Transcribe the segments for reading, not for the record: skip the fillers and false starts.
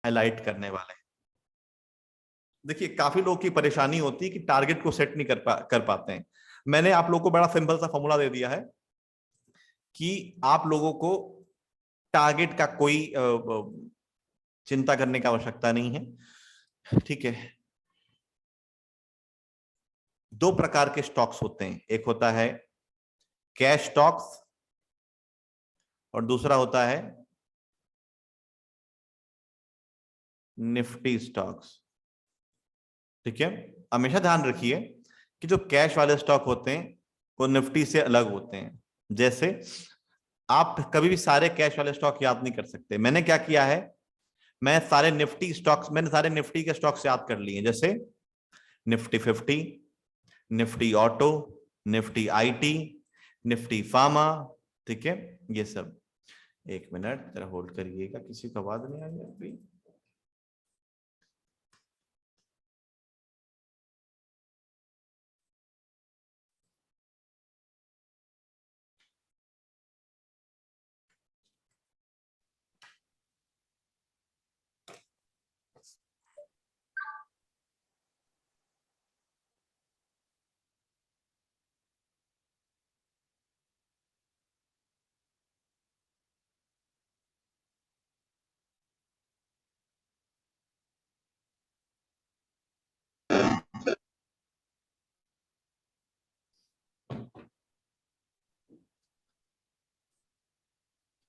Highlight करने वाले हैं। देखिए काफी लोगों की परेशानी होती है कि टारगेट को सेट नहीं कर पाते हैं। मैंने आप लोगों को बड़ा सिंपल सा फॉर्मूला दे दिया है कि आप लोगों को टारगेट का कोई चिंता करने की आवश्यकता नहीं है। ठीक है, दो प्रकार के स्टॉक्स होते हैं, एक होता है कैश स्टॉक्स और दूसरा होता है निफ्टी स्टॉक्स। ठीक है, हमेशा ध्यान रखिए कि जो कैश वाले स्टॉक होते हैं वो निफ्टी से अलग होते हैं। जैसे आप कभी भी सारे कैश वाले स्टॉक याद नहीं कर सकते। मैंने क्या किया है, मैंने सारे निफ्टी के स्टॉक्स याद कर लिए, जैसे Nifty 50, Nifty auto, Nifty IT, Nifty pharma. ठीक है, ये सब। एक मिनट जरा होल्ड करिएगा, किसी को आवाज नहीं आ रही अभी।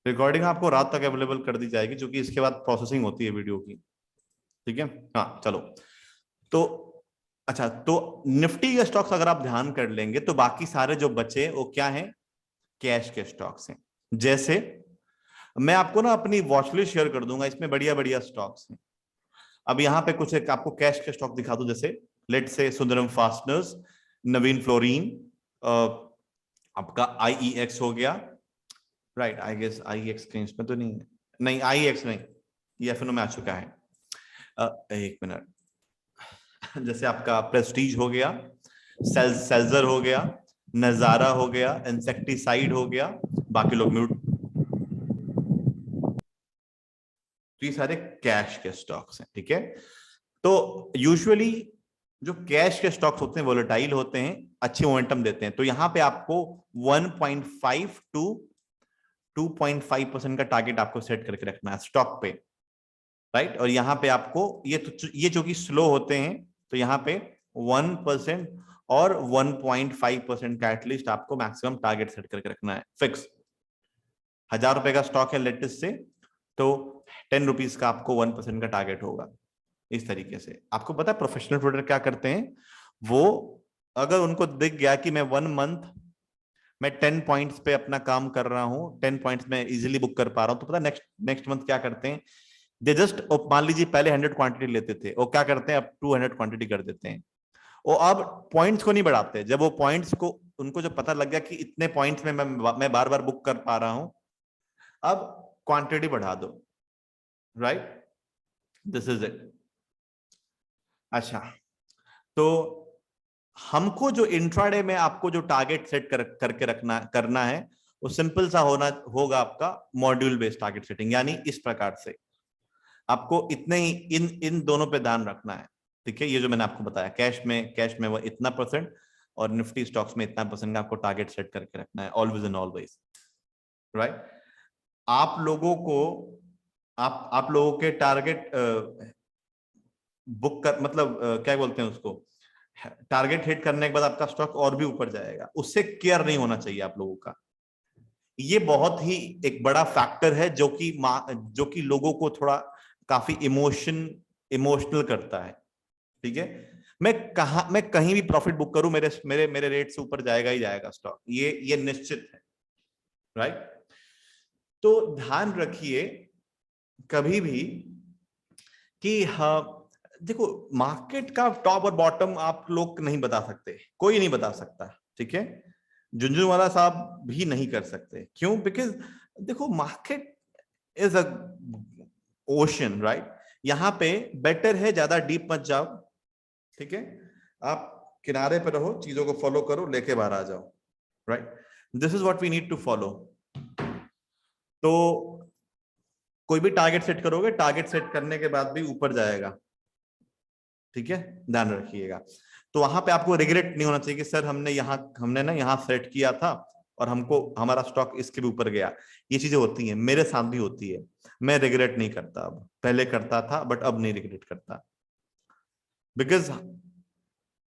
रिकॉर्डिंग आपको रात तक अवेलेबल कर दी जाएगी, क्योंकि इसके बाद प्रोसेसिंग होती है वीडियो की। ठीक है, हाँ चलो। तो अच्छा, तो निफ्टी के स्टॉक्स अगर आप ध्यान कर लेंगे तो बाकी सारे जो बचे वो क्या हैं, कैश के स्टॉक्स हैं। जैसे मैं आपको ना अपनी वॉच लिस्ट शेयर कर दूंगा, इसमें बढ़िया बढ़िया स्टॉक्स हैं। अब यहाँ पे कुछ एक आपको कैश के स्टॉक दिखा दूं, जैसे लेट से सुंदरम फास्टनर्स, नवीन फ्लोरीन, आपका आईईएक्स हो गया। राइट, आई गेस आईईएक्स कहीं इसमें तो नहीं है, नहीं आईईएक्स नहीं, ये एफएनओ में आ चुका है। एक मिनट, जैसे आपका प्रेस्टीज हो गया, सेल्जर हो गया, नजारा हो गया, इंसेक्टिसाइड हो गया, बाकी लोग म्यूट। तो ये सारे कैश के स्टॉक्स हैं। ठीक है, तो यूजुअली जो कैश के स्टॉक्स होते हैं वोलेटाइल होते हैं, अच्छे मोमेंटम देते हैं। तो यहां पे आपको 1.5 टू 2.5% का टारगेट आपको सेट करके रखना है स्टॉक पे। राइट, और यहां पे आपको ये जो कि स्लो होते हैं, तो यहां पे 1% और 1.5% का एटलीस्ट आपको मैक्सिमम टारगेट सेट करके रखना है फिक्स। 1,000 रुपए का स्टॉक है लेटेस्ट से, तो 10 रुपीज का आपको 1% का टारगेट होगा। इस तरीके से आपको पता है प्रोफेशनल ट्रेडर क्या करते हैं, वो अगर उनको दिख गया कि मैं 1 मंथ मैं 10 पॉइंट्स पे अपना काम कर रहा हूं, 10 पॉइंट्स में इजीली बुक कर पा रहा हूं, तो पता नेक्स्ट नेक्स्ट मंथ क्या करते हैं, दे जस्ट, मान लीजिए पहले 100 क्वांटिटी लेते थे, वो क्या करते हैं अब 200 क्वांटिटी कर देते हैं। वो अब पॉइंट्स को नहीं बढ़ाते, जब वो पॉइंट्स को, उनको जो पता लग गया कि इतने पॉइंट्स में मैं बार बार बुक कर पा रहा हूं, अब क्वांटिटी बढ़ा दो। Right, this is it. अच्छा, तो हमको जो इंट्राडे में आपको जो टारगेट सेट करके करना है, वो सिंपल सा होगा आपका मॉड्यूल बेस्ड टारगेट सेटिंग, यानी इस प्रकार से आपको इतने ही इन इन दोनों पे ध्यान रखना है। ठीक है, ये जो मैंने आपको बताया, कैश में वो इतना परसेंट और निफ्टी स्टॉक्स में इतना परसेंट का आपको टारगेट सेट करके रखना है, ऑलवेज एंड ऑलवेज। राइट, आप लोगों को आप लोगों के टारगेट बुक कर, मतलब क्या बोलते हैं उसको, टारगेट हिट करने के बाद आपका स्टॉक और भी ऊपर जाएगा, उससे केयर नहीं होना चाहिए आप लोगों का। ये बहुत ही एक बड़ा फैक्टर है जो कि लोगों को थोड़ा काफी इमोशनल करता है। ठीक है, मैं कहीं भी प्रॉफिट बुक करूं, मेरे मेरे मेरे रेट से ऊपर जाएगा ही जाएगा स्टॉक, ये निश्चित है। राइट, तो ध्यान रखिए कभी भी कि हाँ, देखो मार्केट का टॉप और बॉटम आप लोग नहीं बता सकते, कोई नहीं बता सकता। ठीक है, झुंझुनवाला साहब भी नहीं कर सकते, क्यों? बिकॉज देखो market is a ocean. Right, यहां पे बेटर है ज्यादा डीप मत जाओ। ठीक है, आप किनारे पे रहो, चीजों को फॉलो करो, लेके बाहर आ जाओ। Right, this is what we need to follow. तो कोई भी टारगेट सेट करोगे, टारगेट सेट करने के बाद भी ऊपर जाएगा, ठीक है, ध्यान रखिएगा। तो वहां पे आपको रिग्रेट नहीं होना चाहिए कि सर हमने ना यहाँ सेट किया था और हमको हमारा स्टॉक इसके भी ऊपर गया। ये चीजें होती हैं, मेरे साथ भी होती है, मैं रिग्रेट नहीं करता, अब पहले करता था बट अब नहीं रिग्रेट करता, because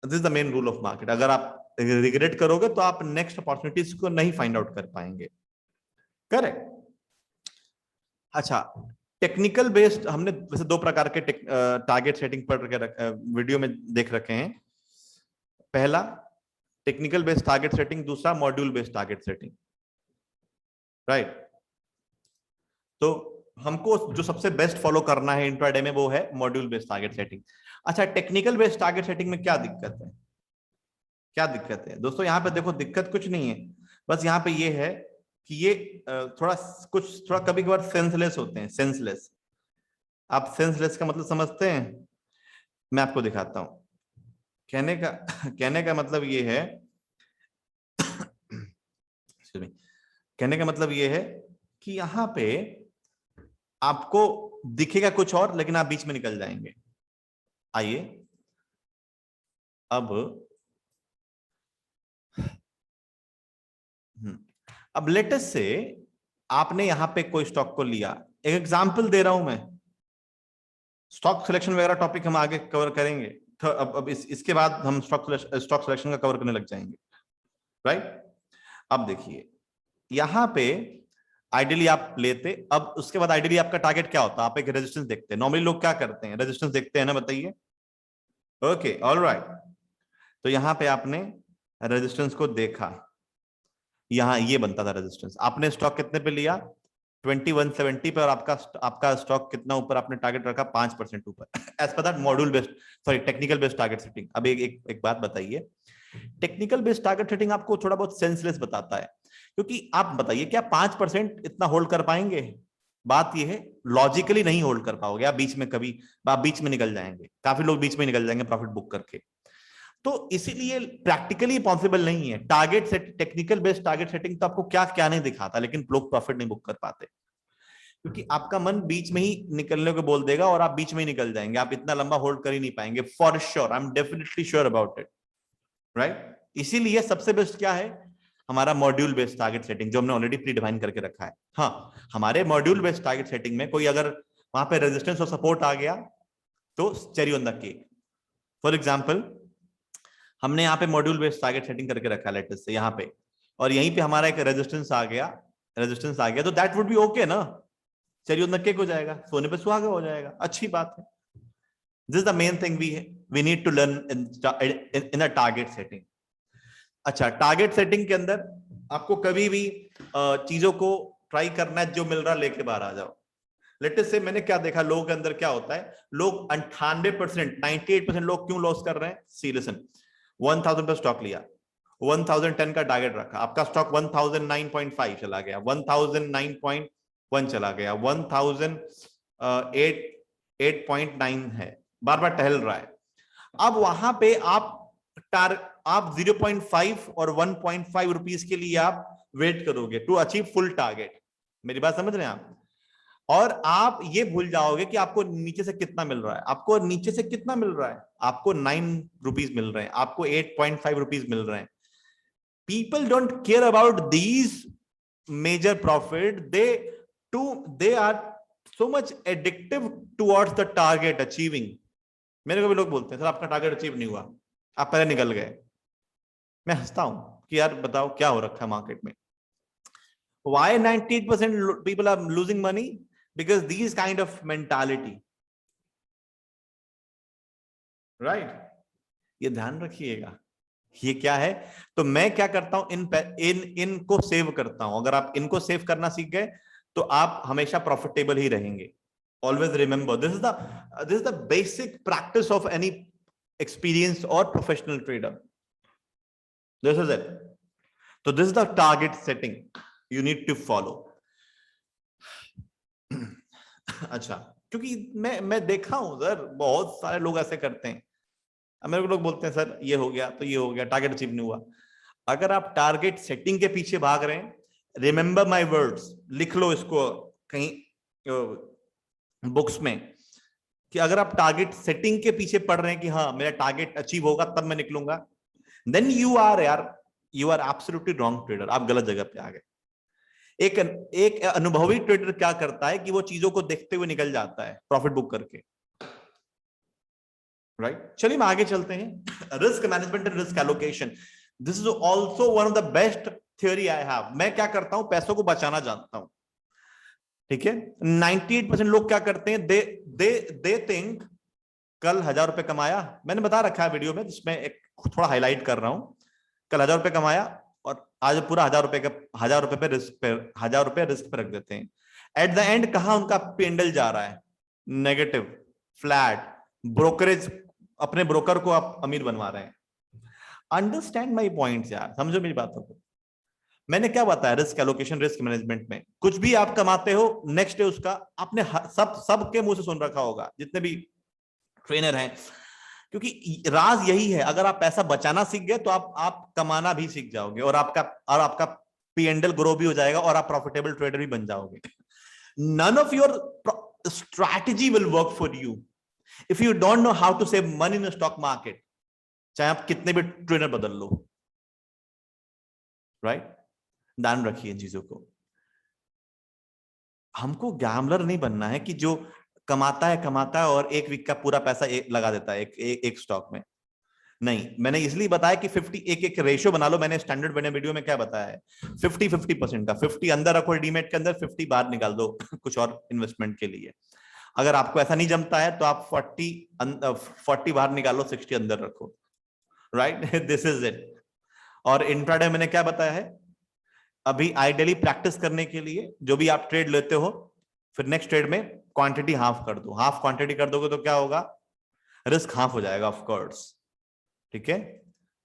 this is the main rule of market. अगर आप रिग्रेट करोगे तो आप नेक्स्ट अपॉर्चुनिटीज को नहीं फाइंड आउट कर पाएंगे। करेक्ट। अच्छा, टेक्निकल बेस्ड हमने वैसे दो प्रकार के टारगेट सेटिंग पढ़ के वीडियो में देख रखे हैं। पहला टेक्निकल बेस्ड टारगेट सेटिंग, दूसरा module based target setting, right. तो हमको जो सबसे बेस्ट फॉलो करना है इंट्राडे में वो है मॉड्यूल बेस्ड टारगेट सेटिंग। अच्छा, टेक्निकल बेस्ड टारगेट सेटिंग में क्या दिक्कत है? क्या दिक्कत है दोस्तों? यहाँ पे देखो, दिक्कत कुछ नहीं है, बस यहाँ पे ये है कि ये थोड़ा कभी कभार सेंसलेस होते हैं, सेंसलेस। आप सेंसलेस का मतलब समझते हैं? मैं आपको दिखाता हूं। कहने का मतलब ये है कहने का मतलब ये है कि यहाँ पे आपको दिखेगा कुछ और, लेकिन आप बीच में निकल जाएंगे। आइए अब लेटेस्ट से आपने यहां पे कोई स्टॉक को लिया, एक एग्जांपल दे रहा हूं मैं, स्टॉक सिलेक्शन वगैरह टॉपिक हम आगे कवर करेंगे। तो अब इसके बाद हम स्टॉक सिलेक्शन का कवर करने लग जाएंगे, राइट। अब देखिए यहां पे आइडियली आप लेते, अब उसके बाद आइडियली आपका टारगेट क्या होता है? आप एक रेजिस्टेंस देखते हैं। नॉर्मली लोग क्या करते हैं? रेजिस्टेंस देखते हैं ना, बताइए। Okay, alright. तो यहां पे आपने रेजिस्टेंस को देखा, यहां ये बनता था रेजिस्टेंस। आपने स्टॉक कितने पे लिया? 2170 पे, और आपका स्टॉक कितना ऊपर आपने टारगेट रखा? 5% ऊपर। As per that module based, sorry, technical based target setting. अब एक बात बताइए, टेक्निकल बेस्ड टारगेट सेटिंग आपको थोड़ा बहुत सेंसलेस बताता है, क्योंकि आप बताइए क्या 5% इतना होल्ड कर पाएंगे? बात यह है, लॉजिकली नहीं होल्ड कर पाओगे आप, बीच में निकल जाएंगे। काफी लोग बीच में निकल जाएंगे प्रॉफिट बुक करके। तो इसीलिए प्रैक्टिकली पॉसिबल नहीं है। Target set, technical based target setting तो आपको क्या क्या नहीं दिखाता, लेकिन लोग प्रॉफिट नहीं बुक कर पाते, क्योंकि आपका मन बीच में ही निकलने को बोल देगा और आप बीच में ही निकल जाएंगे। आप इतना लंबा होल्ड कर ही नहीं पाएंगे, for sure, I am definitely sure about it, right. इसीलिए सबसे बेस्ट क्या है? हमारा मॉड्यूल बेस्ड टारगेट सेटिंग, जो हमने ऑलरेडी प्री डिफाइन करके रखा है। हाँ, हमारे मॉड्यूल बेस्ड टारगेट सेटिंग में कोई अगर वहां पे रेजिस्टेंस और सपोर्ट आ गया तो cherry on the cake. For example, हमने यहाँ पे मॉड्यूल बेस्ड टारगेट सेटिंग करके रखा है लेटेस्ट से यहाँ पे, और यहीं पे हमारा एक रेजिस्टेंस आ गया, तो दैट वुड बी ओके ना, चेरी ऑन द केक हो जाएगा, सोने पे सुहागा हो जाएगा, अच्छी बात है। This is the main thing we need to learn in a target setting. अच्छा, टारगेट सेटिंग के अंदर आपको कभी भी चीजों को ट्राई करना है, जो मिल रहा लेके बाहर आ जाओ। लेटेस्ट से मैंने क्या देखा, लोगों के अंदर क्या होता है, लोग 98%, 98% लोग क्यों लॉस कर रहे हैं? सी लिसन, 1000 पे स्टॉक लिया, 1010 का टारगेट रखा, आपका स्टॉक 1009.5 चला गया, 1009.1 चला गया, 1008.9 है, बार बार टहल रहा है। अब वहां पे आप 0.5 और 1.5 रुपीज के लिए आप वेट करोगे टू अचीव फुल टारगेट। मेरी बात समझ रहे हैं आप? और आप ये भूल जाओगे कि आपको नीचे से कितना मिल रहा है। आपको नीचे से कितना मिल रहा है? आपको 9 रुपीज मिल रहे हैं, आपको 8.5 रुपीज मिल रहे हैं। People don't care about these major profit, they are so much addictive towards the target achieving. मेरे को भी लोग बोलते हैं, सर आपका टारगेट अचीव नहीं हुआ, आप पहले निकल गए। मैं हंसता हूं कि यार बताओ क्या हो रखा है मार्केट में। Why 98% people are losing money? Because these kind of mentality, right? ये ध्यान रखिएगा, ये क्या है। तो मैं क्या करता हूं, इनको सेव करता हूं। अगर आप इनको सेव करना सीख गए तो आप हमेशा प्रॉफिटेबल ही रहेंगे। Always remember, this is the basic practice of any experienced or professional trader. This is it. So this is the target setting you need to follow. अच्छा, क्योंकि मैं देखा हूं सर, बहुत सारे लोग ऐसे करते हैं। मेरे को लोग बोलते हैं सर ये हो गया तो ये हो गया, टारगेट अचीव नहीं हुआ। अगर आप टारगेट सेटिंग के पीछे भाग रहे हैं, रिमेंबर माय वर्ड्स, लिख लो इसको कहीं, बुक्स में कि अगर आप टारगेट सेटिंग के पीछे पढ़ रहे हैं कि हाँ मेरा टारगेट अचीव होगा तब मैं निकलूंगा, then you are absolutely wrong trader, आप गलत जगह पे आ गए। एक अनुभवी ट्रेडर क्या करता है कि वो चीजों को देखते हुए निकल जाता है प्रॉफिट बुक करके, राइट। चलिए मैं आगे चलते हैं। Risk management and risk allocation, this is also one of the best theory I have. मैं क्या करता हूं, पैसों को बचाना जानता हूं, ठीक है। 98% लोग क्या करते हैं, दे थिंक कल 1000 रुपए कमाया, मैंने बता रखा है वीडियो में जिसमें एक थोड़ा हाईलाइट कर रहा हूं, कल 1000 रुपए कमाया और आज पूरा 1000 रुपए पे रिस्क पे, 1000 रुपए रिस्क पे रख देते हैं। एट द एंड कहां उनका पेंडल जा रहा है, नेगेटिव, फ्लैट, ब्रोकरेज, अपने ब्रोकर को आप अमीर बनवा रहे हैं। अंडरस्टैंड माई पॉइंट्स यार, समझो मेरी बातों को। मैंने क्या बताया, रिस्क एलोकेशन रिस्क मैनेजमेंट में कुछ भी आप कमाते हो नेक्स्ट डे उसका आपने सब के मुंह से सुन रखा होगा जितने भी ट्रेनर हैं, क्योंकि राज यही है, अगर आप पैसा बचाना सीख गए तो आप कमाना भी सीख जाओगे और आपका पीएनएल ग्रो भी हो जाएगा और आप प्रॉफिटेबल ट्रेडर भी बन जाओगे। None of your strategy will work for you if you don't know how to save money in stock market, चाहे आप कितने भी ट्रेनर बदल लो, राइट। ध्यान रखिए इन चीजों को। हमको गैम्बलर नहीं बनना है कि जो कमाता है और एक वीक का पूरा पैसा लगा देता है एक स्टॉक में। नहीं, मैंने इसलिए बताया कि 50 एक रेशियो बना लो। मैंने स्टैंडर्ड बने वीडियो में क्या बताया है, 50-50% का 50 अंदर रखो डीमेट के अंदर, 50 बाहर निकाल दो कुछ और इन्वेस्टमेंट के लिए। अगर आपको ऐसा नहीं जमता है तो आप 40 बाहर निकालो, 60 अंदर रखो, राइट। This is it. और इंट्राडे मैंने क्या बताया है, अभी आइडियली प्रैक्टिस करने के लिए जो भी आप ट्रेड लेते हो, फिर नेक्स्ट ट्रेड में क्वांटिटी हाफ कर दो। हाफ क्वांटिटी कर दोगे तो क्या होगा, रिस्क हाफ हो जाएगा ऑफ कोर्स, ठीक है।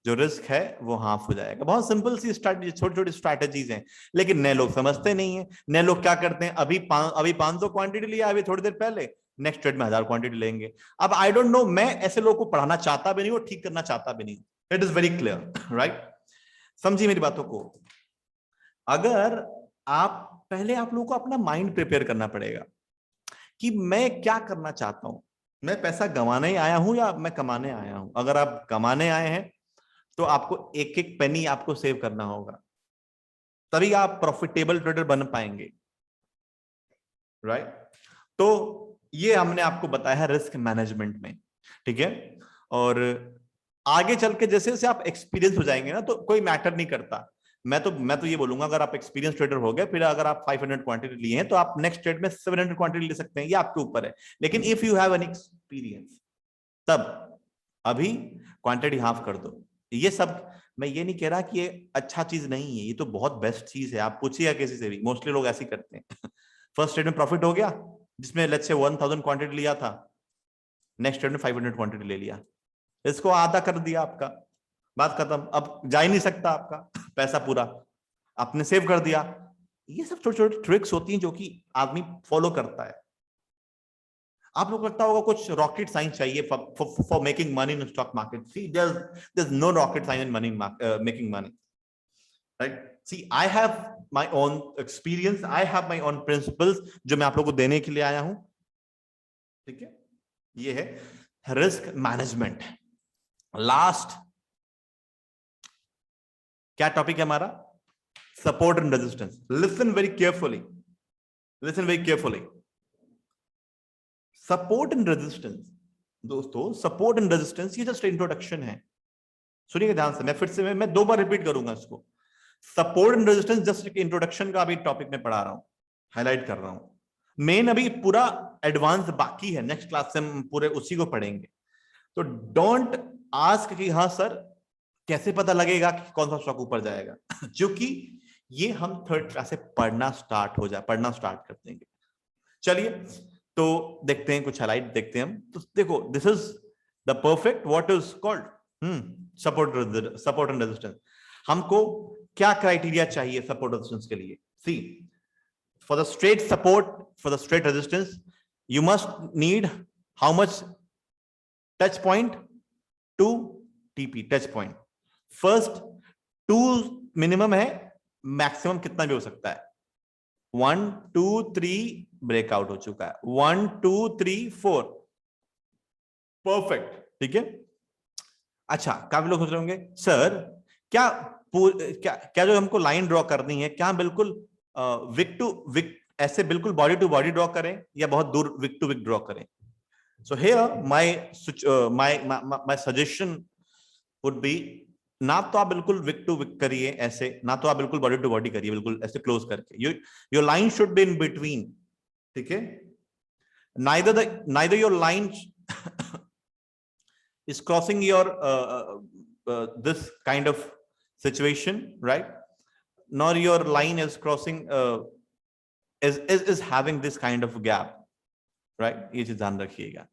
जो रिस्क है वो हाफ हो जाएगा। बहुत सिंपल सी स्ट्रैटेजी, छोटी छोटी स्ट्रैटेजीज हैं, लेकिन नए लोग समझते नहीं है। नए लोग क्या करते हैं, अभी 500 क्वांटिटी लिया अभी थोड़ी देर पहले, नेक्स्ट ट्रेड में 1000 क्वांटिटी लेंगे। अब आई डोंट नो, मैं ऐसे लोगों को पढ़ाना चाहता भी नहीं और ठीक करना चाहता भी नहीं। It is very clear, right. समझिए मेरी बातों को। अगर आप लोगों को अपना माइंड प्रिपेयर करना पड़ेगा कि मैं क्या करना चाहता हूं, मैं पैसा गंवाने आया हूं या मैं कमाने आया हूं। अगर आप कमाने आए हैं तो आपको एक एक पेनी आपको सेव करना होगा, तभी आप प्रॉफिटेबल ट्रेडर बन पाएंगे, राइट। तो ये हमने आपको बताया है रिस्क मैनेजमेंट में, ठीक है। और आगे चल के जैसे जैसे आप एक्सपीरियंस हो जाएंगे ना, तो कोई मैटर नहीं करता। मैं तो ये बोलूंगा, अगर आप एक्सपीरियंस ट्रेडर हो गए, फिर अगर आप 500 क्वांटिटी लिए हैं तो आप नेक्स्ट ट्रेड में 700 क्वांटिटी ले सकते हैं, ये आपके ऊपर है। लेकिन if you have an experience, तब अभी क्वांटिटी हाफ कर दो। ये सब मैं ये नहीं कह रहा कि ये अच्छा चीज नहीं है, ये तो बहुत बेस्ट चीज है। आप पूछिएगा किसी से भी, मोस्टली लोग ऐसे ही करते हैं। फर्स्ट ट्रेड में प्रॉफिट हो गया, जिसमें लेट्स से 1000 क्वांटिटी लिया था, नेक्स्ट ट्रेड में 500 क्वांटिटी ले लिया, इसको आधा कर दिया आपका, बात खत्म। अब जा ही नहीं सकता आपका पैसा पूरा, आपने सेव कर दिया। ये सब छोटी छोटी ट्रिक्स होती हैं जो कि आदमी फॉलो करता है। आप लोग लगता होगा कुछ रॉकेट साइंस चाहिए for making money in stock market. See there is no rocket science in money making money, right. See I have my own experience, I have my own principles जो मैं आप लोगों को देने के लिए आया हूं, ठीक है। ये है रिस्क मैनेजमेंट। लास्ट क्या टॉपिक है हमारा, support and resistance. Listen very carefully, listen very carefully. Support and resistance दोस्तों, सपोर्ट एंड रेजिस्टेंस ये जस्ट इंट्रोडक्शन है। सुनिएगा ध्यान से, मैं फिर से मैं 2 बार रिपीट करूंगा इसको। सपोर्ट एंड रेजिस्टेंस जस्ट एक इंट्रोडक्शन का अभी टॉपिक में पढ़ा रहा हूं, हाईलाइट कर रहा हूं। मेन अभी पूरा एडवांस बाकी है, नेक्स्ट क्लास से हम पूरे उसी को पढ़ेंगे। तो डोंट आस्क कि हाँ सर कैसे पता लगेगा कि कौन सा स्टॉक ऊपर जाएगा क्योंकि ये हम 3rd क्लास से पढ़ना स्टार्ट कर देंगे। चलिए तो देखते हैं, कुछ हाइलाइट देखते हैं हम। तो देखो, this is the perfect what is called support and resistance. हमको क्या क्राइटेरिया चाहिए सपोर्ट रेजिस्टेंस के लिए? See, for the straight support, for the straight resistance, you must need how much touch point? 2 TP touch point. First 2 minimum है, maximum कितना भी हो सकता है, 1 2 3 ब्रेकआउट हो चुका है, 1 2 3 4, परफेक्ट, ठीक है। अच्छा, काफी लोग सोच रहे होंगे सर क्या क्या जो हमको लाइन ड्रॉ करनी है, क्या बिल्कुल विक टू विक ऐसे बिल्कुल बॉडी टू बॉडी ड्रॉ करें या बहुत दूर विक टू विक ड्रॉ करें? So here my suggestion would be, ना तो आप बिल्कुल विक टू विक करिए ऐसे, ना तो आप बिल्कुल बॉडी टू बॉडी करिए बिल्कुल ऐसे क्लोज करके, your line should be in between, ठीक है। Neither your line is crossing your this kind of situation, right, nor your line is crossing is having this kind of gap, right, ये चीज ध्यान रखिएगा।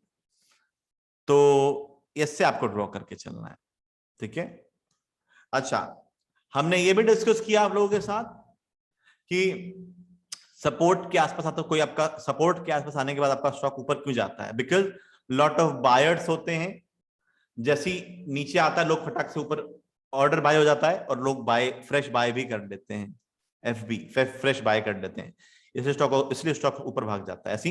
तो इससे आपको ड्रॉ करके चलना है, ठीक है। अच्छा, हमने ये भी डिस्कस किया आप लोगों के साथ कि सपोर्ट के आसपास आता, कोई आपका सपोर्ट के आसपास आने के बाद आपका स्टॉक ऊपर क्यों जाता है, बिकॉज लॉट ऑफ बायर्स होते हैं, जैसी नीचे आता है लोग फटाक से ऊपर ऑर्डर बाय हो जाता है और लोग बाय फ्रेश बाय भी कर देते हैं, एफबी फ्रेश बाय कर देते हैं, इसलिए स्टॉक ऊपर भाग जाता है। ऐसी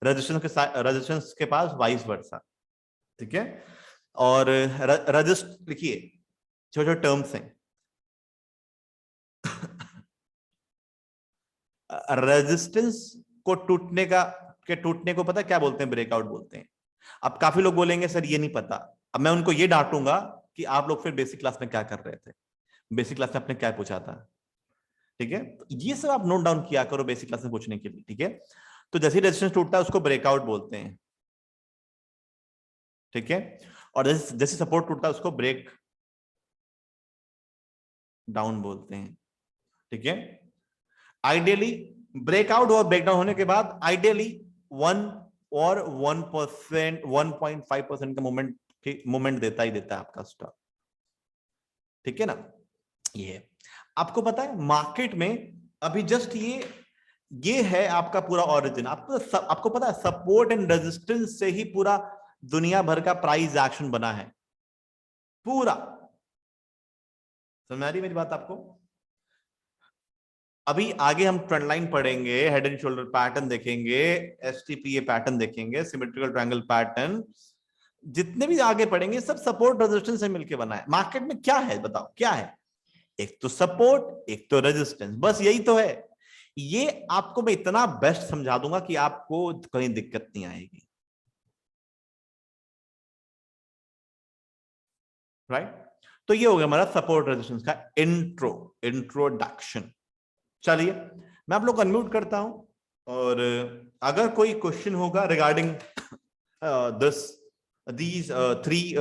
रेजिस्टेंस के पास वाइस वर्सा, ठीक है। और लिखिए छोटे छोटे टर्म्स हैं। रेजिस्टेंस को टूटने को पता क्या बोलते हैं? ब्रेकआउट बोलते हैं। अब काफी लोग बोलेंगे सर ये नहीं पता, अब मैं उनको ये डांटूंगा कि आप लोग फिर बेसिक क्लास में क्या कर रहे थे, बेसिक क्लास में आपने क्या पूछा था, ठीक है। तो ये सब आप नोट डाउन किया करो बेसिक क्लास में पूछने के लिए, ठीक है। तो जैसे रेजिस्टेंस टूटता है उसको ब्रेकआउट बोलते हैं, ठीक है। और जैसे सपोर्ट टूटता है उसको ब्रेक डाउन बोलते हैं, ठीक है। आइडियली ब्रेकआउट और ब्रेकडाउन होने के बाद आइडियली 1 और 1%, 1.5% का मूवमेंट देता ही देता है आपका स्टॉक, ठीक है ना। ये आपको पता है मार्केट में अभी जस्ट ये है आपका पूरा ओरिजिन। आपको पता है सपोर्ट एंड रेजिस्टेंस से ही पूरा दुनिया भर का प्राइस एक्शन बना है पूरा। समझ आ रही मेरी बात आपको? अभी आगे हम ट्रेंड लाइन पढ़ेंगे, हेड एंड शोल्डर पैटर्न देखेंगे, एसटीपीए पैटर्न देखेंगे, सिमेट्रिकल ट्रायंगल पैटर्न, जितने भी आगे पढ़ेंगे सब सपोर्ट रेजिस्टेंस से मिलकर बना है। मार्केट में क्या है बताओ, क्या है? एक तो सपोर्ट, एक तो रेजिस्टेंस, बस यही तो है। ये आपको मैं इतना बेस्ट समझा दूंगा कि आपको कहीं दिक्कत नहीं आएगी, राइट। तो ये हो गया हमारा सपोर्ट रेजिस्टेंस का इंट्रोडक्शन। चलिए मैं आप लोग को अनम्यूट करता हूं, और अगर कोई क्वेश्चन होगा रिगार्डिंग दीज 3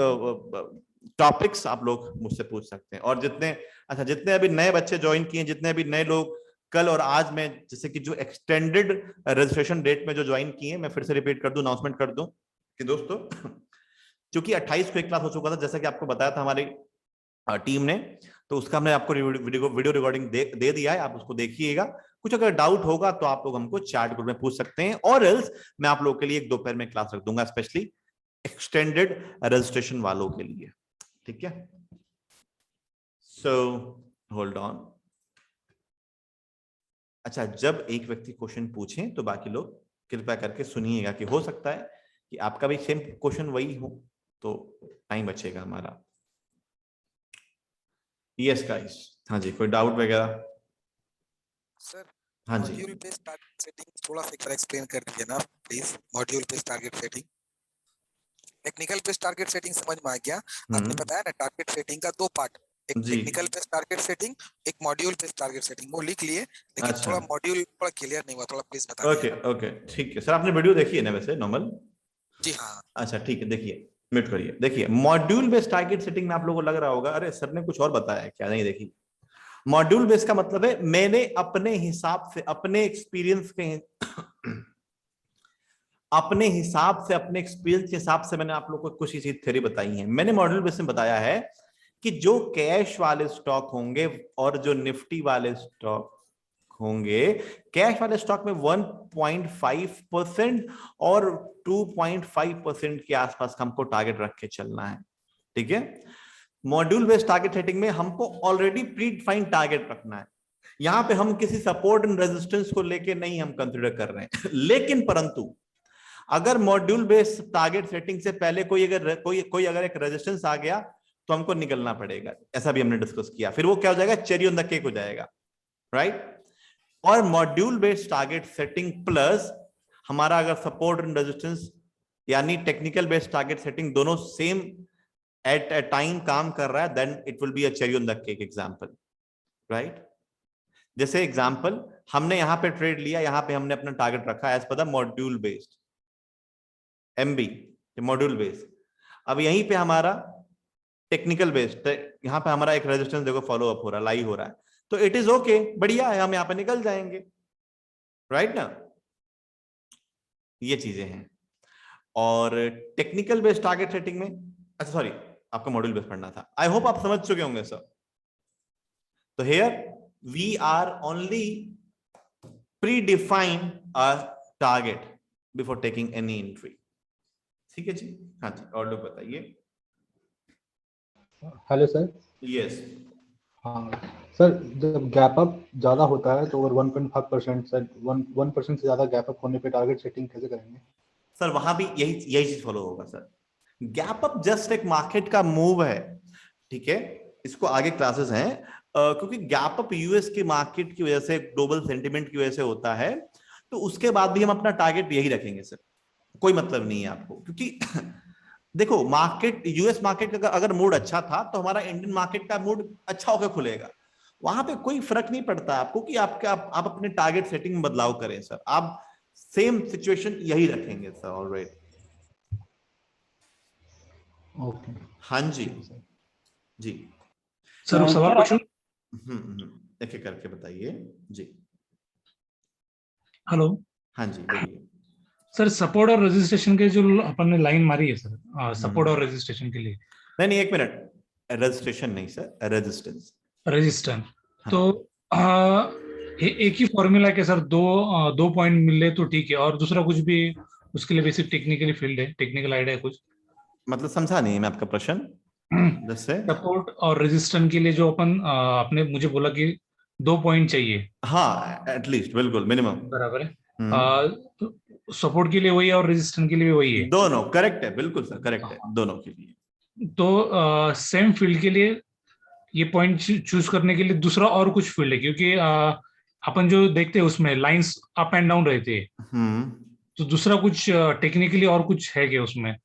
टॉपिक्स आप लोग मुझसे पूछ सकते हैं। और जितने अभी नए बच्चे ज्वाइन किए, जितने अभी नए लोग कल और आज में, जैसे कि जो एक्सटेंडेड रजिस्ट्रेशन डेट में जो ज्वाइन किए, मैं फिर से रिपीट कर दूं, अनाउंसमेंट कर दूं कि दोस्तों क्योंकि 28 को एक क्लास हो चुका था, जैसा कि आपको बताया था हमारी टीम ने, तो उसका हमने आपको वीडियो रिकॉर्डिंग दे दिया है, आप उसको देखिएगा। कुछ अगर डाउट होगा तो आप लोग हमको चैट ग्रुप में पूछ सकते हैं, और एल्स मैं आप लोगों के लिए एक दोपहर में क्लास रख दूंगा स्पेशली एक्सटेंडेड रजिस्ट्रेशन वालों के लिए, ठीक है। So hold on. अच्छा, जब एक व्यक्ति क्वेश्चन पूछे तो बाकी लोग कृपया करके सुनिएगा, कि हो सकता है कि आपका भी सेम क्वेश्चन वही हो, तो टाइम बचेगा हमारा। यस गाइस, हाँ जी, कोई डाउट वगैरह? सर हाँ जी, मॉड्यूल बेस्ड टारगेट सेटिंग थोड़ा सा एक बार एक्सप्लेन कर दीजिए ना please. Module based target setting, technical based target setting समझ में आ गया, आपने बताया ना टारगेट सेटिंग का 2 पार्ट, एक टेक्निकल बेस्ड टारगेट सेटिंग, एक मॉड्यूल बेस्ड टारगेट सेटिंग, वो लिख लिए, लेकिन अच्छा, थोड़ा मॉड्यूल थोड़ा क्लियर नहीं हुआ, थोड़ा प्लीज बता दीजिए। ओके ओके, ठीक है सर। आपने वीडियो देखी है ना वैसे नॉर्मल? जी हाँ। अच्छा ठीक है, देखिए म्यूट करिए। देखिए मॉड्यूल बेस्ड टारगेट सेटिंग में आप लोगों को लग रहा होगा अरे सर ने कुछ और बताया है क्या, नहीं देखिए। मॉड्यूल बेस्ड का मतलब है मैंने अपने हिसाब से, अपने एक्सपीरियंस के अपने एक्सपीरियंस के हिसाब से मैंने आप लोगों को कुछ ही चीज थ्योरी बताई है। मैंने मॉड्यूल बेस में बताया है कि जो कैश वाले स्टॉक होंगे और जो निफ्टी वाले स्टॉक होंगे, कैश वाले स्टॉक में 1.5% और 2.5% के आसपास हमको टारगेट रख के चलना है, ठीक है। मॉड्यूल बेस्ड टारगेट सेटिंग में हमको ऑलरेडी प्री डिफाइंड टारगेट रखना है। यहाँ पे हम किसी सपोर्ट एंड रेजिस्टेंस को लेके नहीं हम कंसिडर कर रहे हैं लेकिन परंतु अगर मॉड्यूल बेस्ड टारगेट सेटिंग से पहले कोई अगर एक रेजिस्टेंस आ गया तो हमको निकलना पड़ेगा, ऐसा भी हमने डिस्कस किया। फिर वो क्या हो जाएगा, चेरी ऑन द केक हो जाएगा, राइट। और module based target setting plus हमारा अगर सपोर्ट एंड रेजिस्टेंस यानी टेक्निकल बेस्ड टारगेट सेटिंग दोनों सेम एट अ टाइम काम कर रहा है, then it will be a cherry on the cake example, right. जैसे एग्जांपल हमने यहां पे ट्रेड लिया, यहां पे हमने अपना टारगेट रखा as per the module based MB module based. अब यहीं पे हमारा टेक्निकल बेस्ड, यहां पे हमारा एक रेजिस्टेंस देखो फॉलो अप हो रहा है, लाई हो रहा है, तो इट इज ओके, बढ़िया है, हम यहां पे निकल जाएंगे, राइट ना। ये चीजें हैं। और टेक्निकल बेस्ड टारगेट सेटिंग में, अच्छा सॉरी आपका मॉड्यूल बेस्ड पढ़ना था, आई होप आप समझ चुके होंगे सर। तो here we are only predefine a target before taking any entry, ठीक है जी। हाँ जी, और लोग बताइए। Hello sir. यस हाँ सर, जब गैप अप ज़्यादा होता है तो अगर 1.5% से 1% से ज़्यादा गैप अप होने पे टारगेट सेटिंग कैसे करेंगे? सर वहां भी यही चीज फॉलो होगा सर। गैप अप जस्ट एक मार्केट का मूव है, ठीक है, इसको आगे क्लासेस हैं। क्योंकि गैप अप यूएस के मार्केट की वजह से, ग्लोबल सेंटिमेंट की वजह से होता है, तो उसके बाद भी हम अपना टारगेट यही रखेंगे सर, कोई मतलब नहीं है आपको। क्योंकि देखो मार्केट, यूएस मार्केट का अगर मूड अच्छा था तो हमारा इंडियन मार्केट का मूड अच्छा होकर खुलेगा, वहां पे कोई फर्क नहीं पड़ता आपको कि आप अपने टारगेट सेटिंग में बदलाव करें सर, आप सेम सिचुएशन यही रखेंगे सर ऑलरेडी। ओके, हाँ जी सर। जी सर सवाल पूछूं? एक एक करके बताइए जी। हेलो हाँ जी बोलिए सर, सपोर्ट और रजिस्ट्रेशन के जो अपन ने लाइन मारी है सर, सपोर्ट और रजिस्ट्रेशन के लिए। नहीं एक मिनट, रजिस्ट्रेशन नहीं सर, रेजिस्टेंस रजिस्टेंस। हाँ। तो एक ही फॉर्मूला के सर, दो पॉइंट मिले तो ठीक है, और दूसरा कुछ भी उसके लिए बेसिक टेक्निकली फील्ड है, टेक्निकल आइडिया है कुछ? मतलब समझा नहीं मैं आपका प्रश्न। जैसे सपोर्ट और रेजिस्टेंस के लिए जो आपने मुझे बोला कि 2 पॉइंट चाहिए, हाँ एटलीस्ट, बिल्कुल मिनिमम। बराबर है। सपोर्ट के लिए वही है और रेजिस्टेंस के लिए भी वही है। दोनों करेक्ट है, बिल्कुल सर करेक्ट है, दोनों के लिए। तो सेम फील्ड के लिए ये पॉइंट चूज करने के लिए दूसरा और कुछ फील्ड है, क्योंकि अपन जो देखते हैं उसमें लाइंस अप एंड डाउन रहते हैं, तो दूसरा कुछ टेक्निकली और कुछ है क्या उसमें?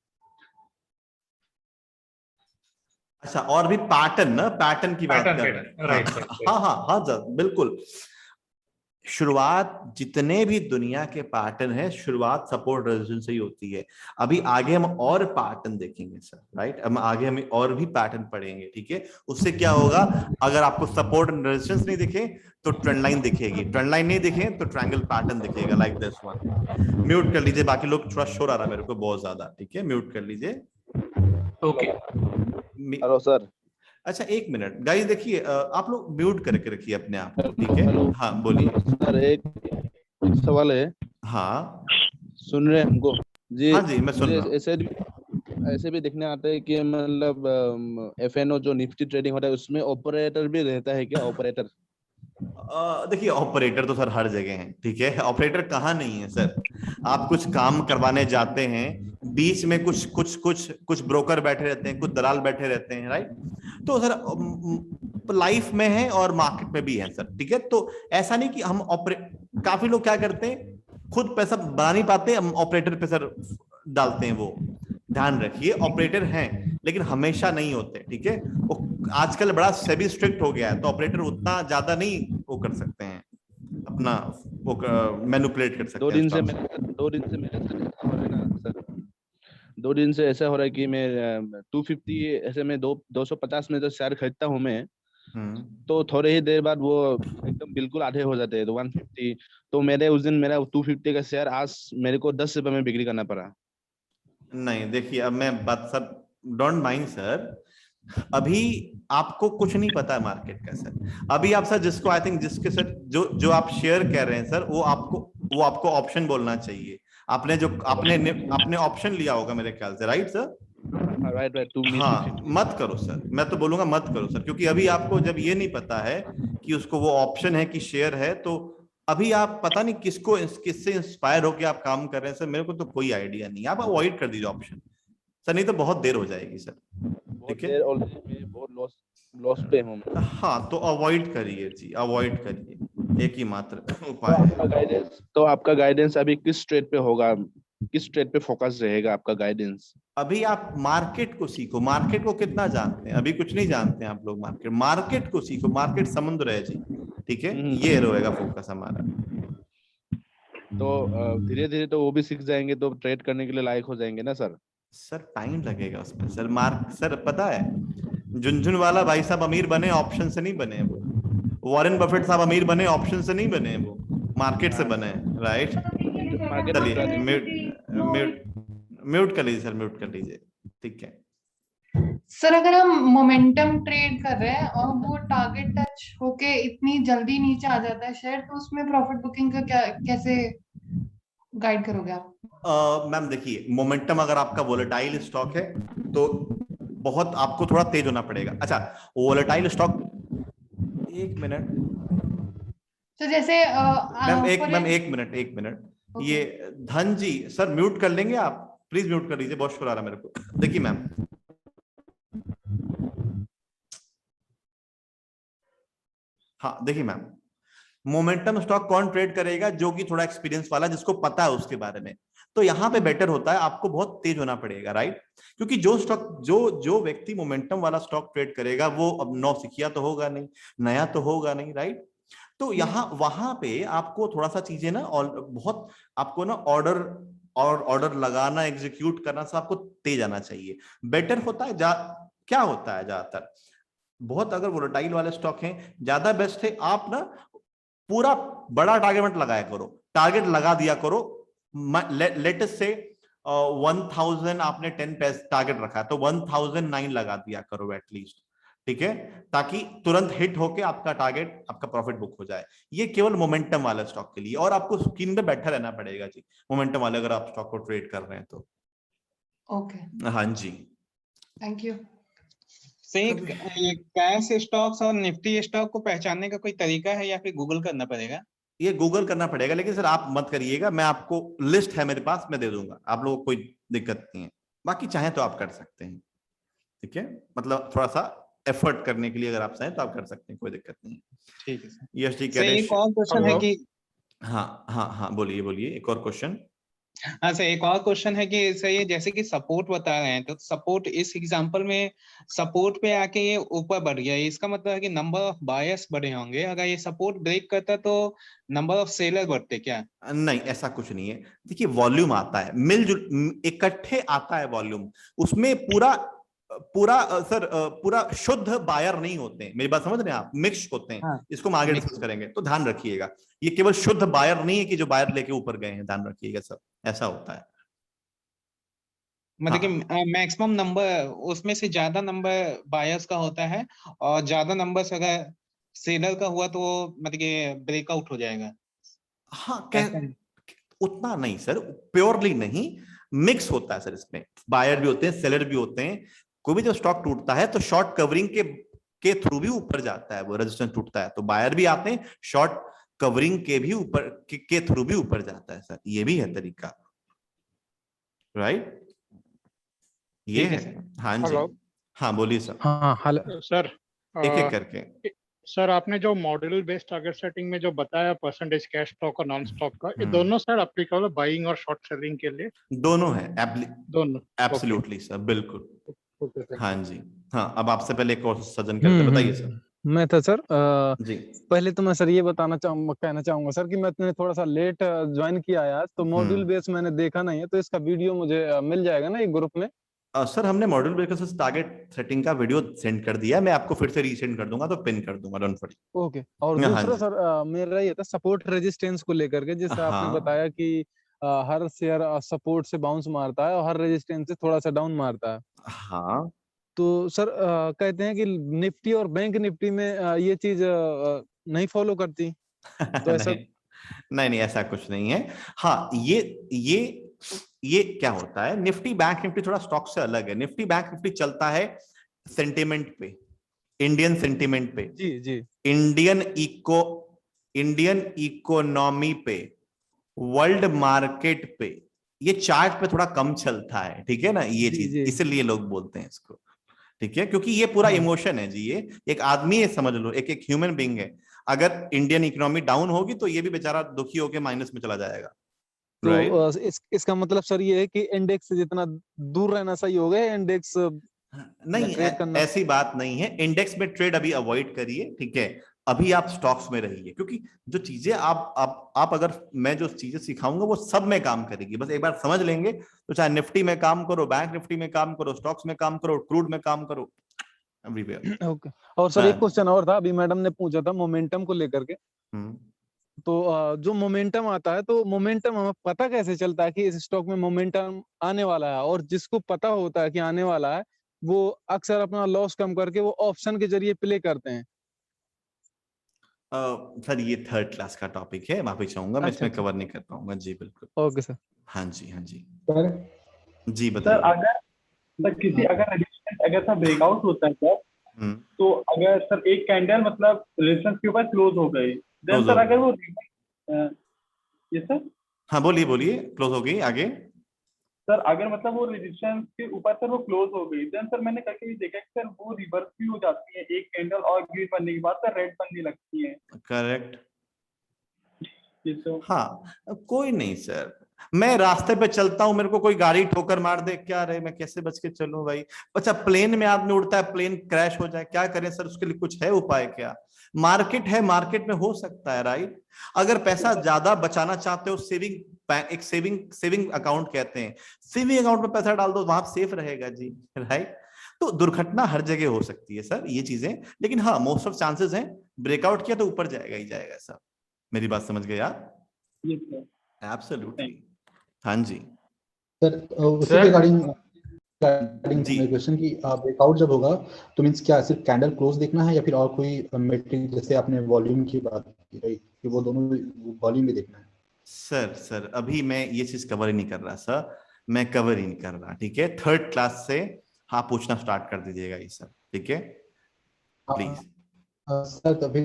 अच्छा, और भी पैटर्न ना, पैटर्न की बात कर रहे हैं। राइट। हाँ हाँ हाँ सर बिल्कुल। शुरुआत जितने भी दुनिया के पैटर्न है, शुरुआत सपोर्ट रेजिस्टेंस से ही होती है। अभी आगे हम और पैटर्न देखेंगे सर, राइट, हम आगे हमें और भी पैटर्न पढ़ेंगे, ठीक है। उससे क्या होगा, अगर आपको सपोर्ट एंड रेजिस्टेंस नहीं दिखे तो ट्रेंड लाइन दिखेगी, ट्रेंड लाइन नहीं दिखे तो ट्रायंगल पैटर्न दिखेगा, लाइक दिस वन। म्यूट कर लीजिए, बाकी लोग थोड़ा शोर आ रहा है मेरे को बहुत ज्यादा, ठीक है, म्यूट कर लीजिए। ओके। Hello sir. अच्छा एक मिनट गाइस, देखिए आप लोग म्यूट करके रखिए अपने आप को, ठीक है। हाँ बोलिए सर, एक सवाल है। हाँ सुन रहे हैं हमको जी? हाँ जी मैं सुन रहा हूँ। ऐसे भी देखने आता है कि मतलब एफएनओ जो निफ्टी ट्रेडिंग होता है उसमें ऑपरेटर भी रहता है क्या? ऑपरेटर देखिए ऑपरेटर तो सर हर जगह है, ठीक है, ऑपरेटर कहाँ नहीं है सर। आप कुछ काम करवाने जाते हैं, बीच में कुछ ब्रोकर बैठे रहते हैं, कुछ दलाल बैठे रहते हैं, राइट। तो सर लाइफ में है और मार्केट में भी है सर, ठीक है। तो ऐसा नहीं कि हम काफी लोग क्या करते हैं, खुद पैसा बना नहीं पाते, हम ऑपरेटर पे सर डालते हैं। वो ध्यान रखिए, ऑपरेटर हैं लेकिन हमेशा नहीं होते, ठीक है। वो आजकल बड़ा सेबी स्ट्रिक्ट हो गया है, तो ऑपरेटर उतना ज्यादा नहीं वो कर सकते हैं, अपना वो मैनिपुलेट कर सकते हैं। 2 दिन से मेरे साथ ऐसा हो रहा है ना सर, 2 दिन से ऐसा हो रहा है कि मैं 250 ऐसे में 250 में जो शेयर खरीदता हूँ मैं, तो थोड़े ही देर बाद वो एकदम बिल्कुल आधे हो जाते हैं, तो 150। तो मेरे उस दिन मेरा 250 का शेयर आज मेरे को 10 रुपए में बिक्री करना पड़ा। नहीं देखिए, अब मैं बात सर, डोंट माइंड सर, अभी आपको कुछ नहीं पता है मार्केट का सर। अभी आप सर जिसको आई थिंक जिसके सर जो आप शेयर कह रहे हैं सर, वो आपको ऑप्शन बोलना चाहिए। आपने ऑप्शन लिया होगा मेरे ख्याल से, राइट सर? राइट राइट, हाँ मत करो सर, मैं तो बोलूंगा मत करो सर, क्योंकि अभी आपको जब ये नहीं पता है कि उसको वो ऑप्शन है कि शेयर है, तो अभी आप पता नहीं किससे इंस्पायर होकर आप काम कर रहे हैं सर, मेरे को तो कोई आइडिया नहीं, आप अवॉइड कर दीजिए ऑप्शन सर, नहीं तो बहुत देर हो जाएगी सर। ठीक है, ऑलरेडी मैं बहुत लॉस पे हूँ। हाँ तो अवॉइड करिए जी, अवॉइड करिए, एक ही मात्र उपाय है। तो आपका गाइडेंस अभी किस ट्रेड पे होगा, किस ट्रेड पे फोकस रहेगा आपका गाइडेंस? अभी आप मार्केट को सीखो, मार्केट को कितना जानते हैं, अभी कुछ नहीं जानते हैं आप लोग, मार्केट को सीखो, मार्केट समुद्र है जी, ठीक है, ये रहेगा फोकस हमारा। तो धीरे धीरे तो वो भी सीख जाएंगे तो ट्रेड करने के लिए लायक हो जाएंगे ना सर? सर टाइम लगेगा उसमें सर, सर पता है झुनझुनवाला भाई साहब अमीर बने ऑप्शन से नहीं बने, वो वॉरेन बफेट साहब अमीर बने ऑप्शन से नहीं बने, वो मार्केट से बने, राइट। चलिए म्यूट कर लीजिए सर, म्यूट कर लीजिए, ठीक है सर। अगर हम मोमेंटम ट्रेड कर रहे हैं और वो टारगेट टच होके इतनी जल्दी नीचे आ जाता है शेयर, तो उसमें प्रॉफिट बुकिंग का कैसे गाइड करोगे आप? मैम देखिए, मोमेंटम अगर आपका वोलेटाइल स्टॉक है तो बहुत आपको थोड़ा तेज होना पड़ेगा। अच्छा वोलेटाइल स्टॉक, एक मिनट तो जैसे मैम एक मिनट Okay. ये धन जी सर म्यूट कर लेंगे आप, प्लीज म्यूट कर लीजिए, बहुत शोर आ रहा है मेरे को। देखिए मैम, हाँ देखिए मैम, मोमेंटम स्टॉक कौन ट्रेड करेगा? जो कि थोड़ा एक्सपीरियंस वाला, जिसको पता है उसके बारे में, तो यहाँ पे बेटर होता है, आपको बहुत तेज होना पड़ेगा, राइट। क्योंकि जो स्टॉक जो व्यक्ति मोमेंटम वाला स्टॉक ट्रेड करेगा वो अब नौसिखिया तो होगा नहीं, नया तो होगा नहीं, राइट। तो यहाँ वहां पे आपको थोड़ा सा चीजें ना, और बहुत आपको ना ऑर्डर लगाना, एग्जीक्यूट करना, सब आपको तेज आना चाहिए, बेटर होता है। क्या होता है ज्यादातर, बहुत अगर वोलेटाइल वाले स्टॉक हैं, ज्यादा बेस्ट है आप ना पूरा बड़ा टारगेट मत लगाया करो, टारगेट लगा दिया करो, लेटेस्ट से 1000 आपने 10 पैसे टारगेट रखा है तो 1009 लगा दिया करो एटलीस्ट, ठीक है, ताकि तुरंत हिट होके आपका टारगेट, आपका प्रॉफिट बुक हो जाए। ये केवल मोमेंटम वाले स्टॉक के लिए, और आपको स्क्रीन पे बैठा रहना पड़ेगा जी मोमेंटम वाले, अगर आप स्टॉक को ट्रेड कर रहे हैं तो। ओके हाँ जी, थैंक यू। कैश स्टॉक्स और निफ्टी स्टॉक को पहचानने का कोई तरीका है या फिर गूगल करना पड़ेगा? ये गूगल करना पड़ेगा, लेकिन सर आप मत करिएगा, मैं आपको लिस्ट है मेरे पास, मैं दे दूंगा, आप लोगों को कोई दिक्कत नहीं है, बाकी चाहे तो आप कर सकते हैं, ठीक है, मतलब थोड़ा सा एफर्ट करने के लिए अगर आप चाहें तो आप कर सकते हैं, कोई दिक्कत नहीं है। ठीक है सर। यस ठीक सर एक और क्वेश्चन है कि हाँ बोलिए एक और क्वेश्चन। हाँ सर, एक और क्वेश्चन है कि सर ये जैसे कि सपोर्ट बता रहे हैं, तो सपोर्ट इस एग्जांपल में सपोर्ट पे आके ये ऊपर बढ़ गया, इसका मतलब है कि नंबर ऑफ बायर्स बढ़े होंगे, अगर ये सपोर्ट ब्रेक करता तो नंबर ऑफ सेलर बढ़ते क्या? नहीं ऐसा कुछ नहीं है, देखिए वॉल्यूम आता है, मिलजुल इकट्ठे आता है वॉल्यूम, उसमें पूरा शुद्ध बायर नहीं होते हैं, मेरी बात समझ रहे हैं आप, मिक्स होते हैं। हाँ, इसको हम आगे डिस्कस करेंगे, तो ध्यान रखिएगा, ये केवल शुद्ध बायर नहीं है कि जो बायर लेके ऊपर गए हैं, ध्यान रखिएगा सब, ऐसा होता है। मतलब कि मैक्सिमम नंबर उसमें से ज्यादा नंबर बायर्स का होता है और ज्यादा नंबर अगर सेलर का हुआ तो मतलब कि ब्रेकआउट हो जाएगा। हाँ उतना नहीं सर, प्योरली नहीं, मिक्स होता है सर, इसमें बायर भी होते हैं, सेलर भी होते हैं। कोई भी जब स्टॉक टूटता है तो शॉर्ट कवरिंग के थ्रू भी ऊपर जाता है, वो रेजिस्टेंस टूटता है तो बायर भी आते हैं, शॉर्ट कवरिंग के भी ऊपर के थ्रू भी ऊपर जाता है सर, ये भी है तरीका, राइट, ये है। हाँ जी, हाँ बोलिए सर। हाँ हेलो सर, एक एक करके। सर आपने जो मॉड्यूल बेस्ड टारगेट सेटिंग में जो बताया परसेंटेज कैश स्टॉक और नॉन स्टॉक का, ये दोनों सर एप्लीकेबल है बाइंग और शॉर्ट सेलिंग के लिए? दोनों है, दोनों एब्सोल्युटली सर, बिल्कुल। ओके हाँ जी, हाँ अब आपसे पहले एक और सज्जन करते, बताइए सर। मैं था सर जी पहले तो मैं सर ये कहना चाहूंगा सर कि मैंने थोड़ा सा लेट ज्वाइन किया है आज, तो मॉड्यूल बेस मैंने देखा नहीं है, तो इसका वीडियो मुझे मिल जाएगा ना एक ग्रुप में? सर हमने मॉड्यूल बेसिस टारगेट सेटिंग का वीडियो सेंड कर दिया है, मैं आपको फिर से रीसेंड कर दूंगा, तो पिन कर दूंगा, डोंट वरी। ओके। और दूसरा सर मेरा ये था सपोर्ट रेजिस्टेंस को लेकर के, जैसे आपने बताया कि हर शेयर सपोर्ट से बाउंस मारता है और हर रेजिस्टेंस से थोड़ा सा डाउन मारता है। हाँ तो सर कहते हैं कि निफ्टी और बैंक निफ्टी में ये चीज नहीं फॉलो करती, तो ऐसा नहीं ऐसा कुछ नहीं है। हाँ ये ये क्या होता है, निफ्टी बैंक निफ्टी थोड़ा स्टॉक से अलग है। निफ्टी बैंक निफ्टी चलता है सेंटिमेंट पे, इंडियन सेंटिमेंट पे, जी जी, इंडियन इकोनॉमी पे, वर्ल्ड मार्केट पे। ये चार्ट पे थोड़ा कम चलता है, ठीक है ना, ये जी चीज जी, इसलिए लोग बोलते हैं इसको, ठीक है, क्योंकि ये पूरा हाँ। इमोशन है जी, ये एक आदमी है, समझ लो, एक ह्यूमन बीइंग है। अगर इंडियन इकोनॉमी डाउन होगी तो ये भी बेचारा दुखी होकर माइनस में चला जाएगा, राइट? तो इसका मतलब सर ये है कि इंडेक्स से जितना दूर रहना सही होगा, इंडेक्स नहीं, ट्रेड करना। ऐसी बात नहीं है। इंडेक्स में ट्रेड अभी अवॉइड करिए, ठीक है, अभी आप स्टॉक्स में रहिए, क्योंकि जो चीजें आप अगर मैं जो चीजें सिखाऊंगा वो सब में काम करेगी। बस एक बार समझ लेंगे तो चाहे निफ्टी में काम करो, बैंक निफ्टी में काम करो, स्टॉक्स में काम करो, क्रूड में काम करो, एवरीवेयर। ओके। और सर एक क्वेश्चन और था, अभी मैडम ने पूछा था मोमेंटम को लेकर के। तो जो मोमेंटम आता है, तो मोमेंटम हमें पता कैसे चलता है कि इस स्टॉक में मोमेंटम आने वाला है? और जिसको पता होता है कि आने वाला है, वो अक्सर अपना लॉस कम करके वो ऑप्शन के जरिए प्ले करते हैं। सर ये थर्ड क्लास का टॉपिक है, माफी चाहूंगा, मैं अच्छा इसमें अच्छा, कवर नहीं कर पाऊंगा जी, बिल्कुल। Okay sir. हाँ जी, हाँ जी सर जी, सर बताइए। अगर किसी अगर रेजिस्टेंस अगर सर ब्रेकआउट होता है सर, तो अगर सर एक कैंडल मतलब रेजिस्टेंस के ऊपर क्लोज हो गई, देन Close सर हो अगर गई। वो ये सर हाँ बोलिए बोलिए, क्लोज हो गई, आगे। सर अगर मतलब वो रेजिस्टेंस के ऊपर सर वो क्लोज हो गई, देन सर मैंने कभी भी देखा कि सर वो रिवर्स भी हो जाती है, एक कैंडल और ग्रीन बनने के बाद सर रेड बनने लगती है। करेक्ट। ये तो हाँ, कोई नहीं सर, मैं रास्ते पे चलता हूँ, मेरे को कोई गाड़ी ठोकर मार दे, क्या रहे, मैं कैसे बच के चलूं भाई? अच्छा, प्लेन में आदमी उड़ता है, प्लेन क्रैश हो जाए, क्या करें सर? उसके लिए कुछ है उपाय क्या? मार्केट है, मार्केट में हो सकता है, राइट? अगर पैसा ज्यादा बचाना चाहते हो, एक सेविंग अकाउंट कहते हैं, सेविंग अकाउंट में पैसा डाल दो, वहां सेफ रहेगा जी, राइट? तो दुर्घटना हर जगह हो सकती है सर, ये चीजें, लेकिन हाँ मोस्ट ऑफ चांसेस हैं, ब्रेकआउट किया तो ऊपर जाएगा ही जाएगा सर। मेरी बात समझ गए आप? एब्सोल्युटली, हाँ जी सर उसी रिगार्डिंग जी। मेरा क्वेश्चन कि ब्रेकआउट जब होगा तो मींस क्या सिर्फ कैंडल क्लोज देखना है या फिर और कोई मेट्रिक, जैसे आपने वॉल्यूम की बात की रही कि वो दोनों वॉल्यूम भी देखना है? सर अभी मैं ये चीज कवर ही नहीं कर रहा सर, मैं कवर ही नहीं कर रहा, ठीक है? थर्ड क्लास से हाँ पूछना स्टार्ट कर दीजिएगा ये सर, ठीक है, प्लीज। सर तभी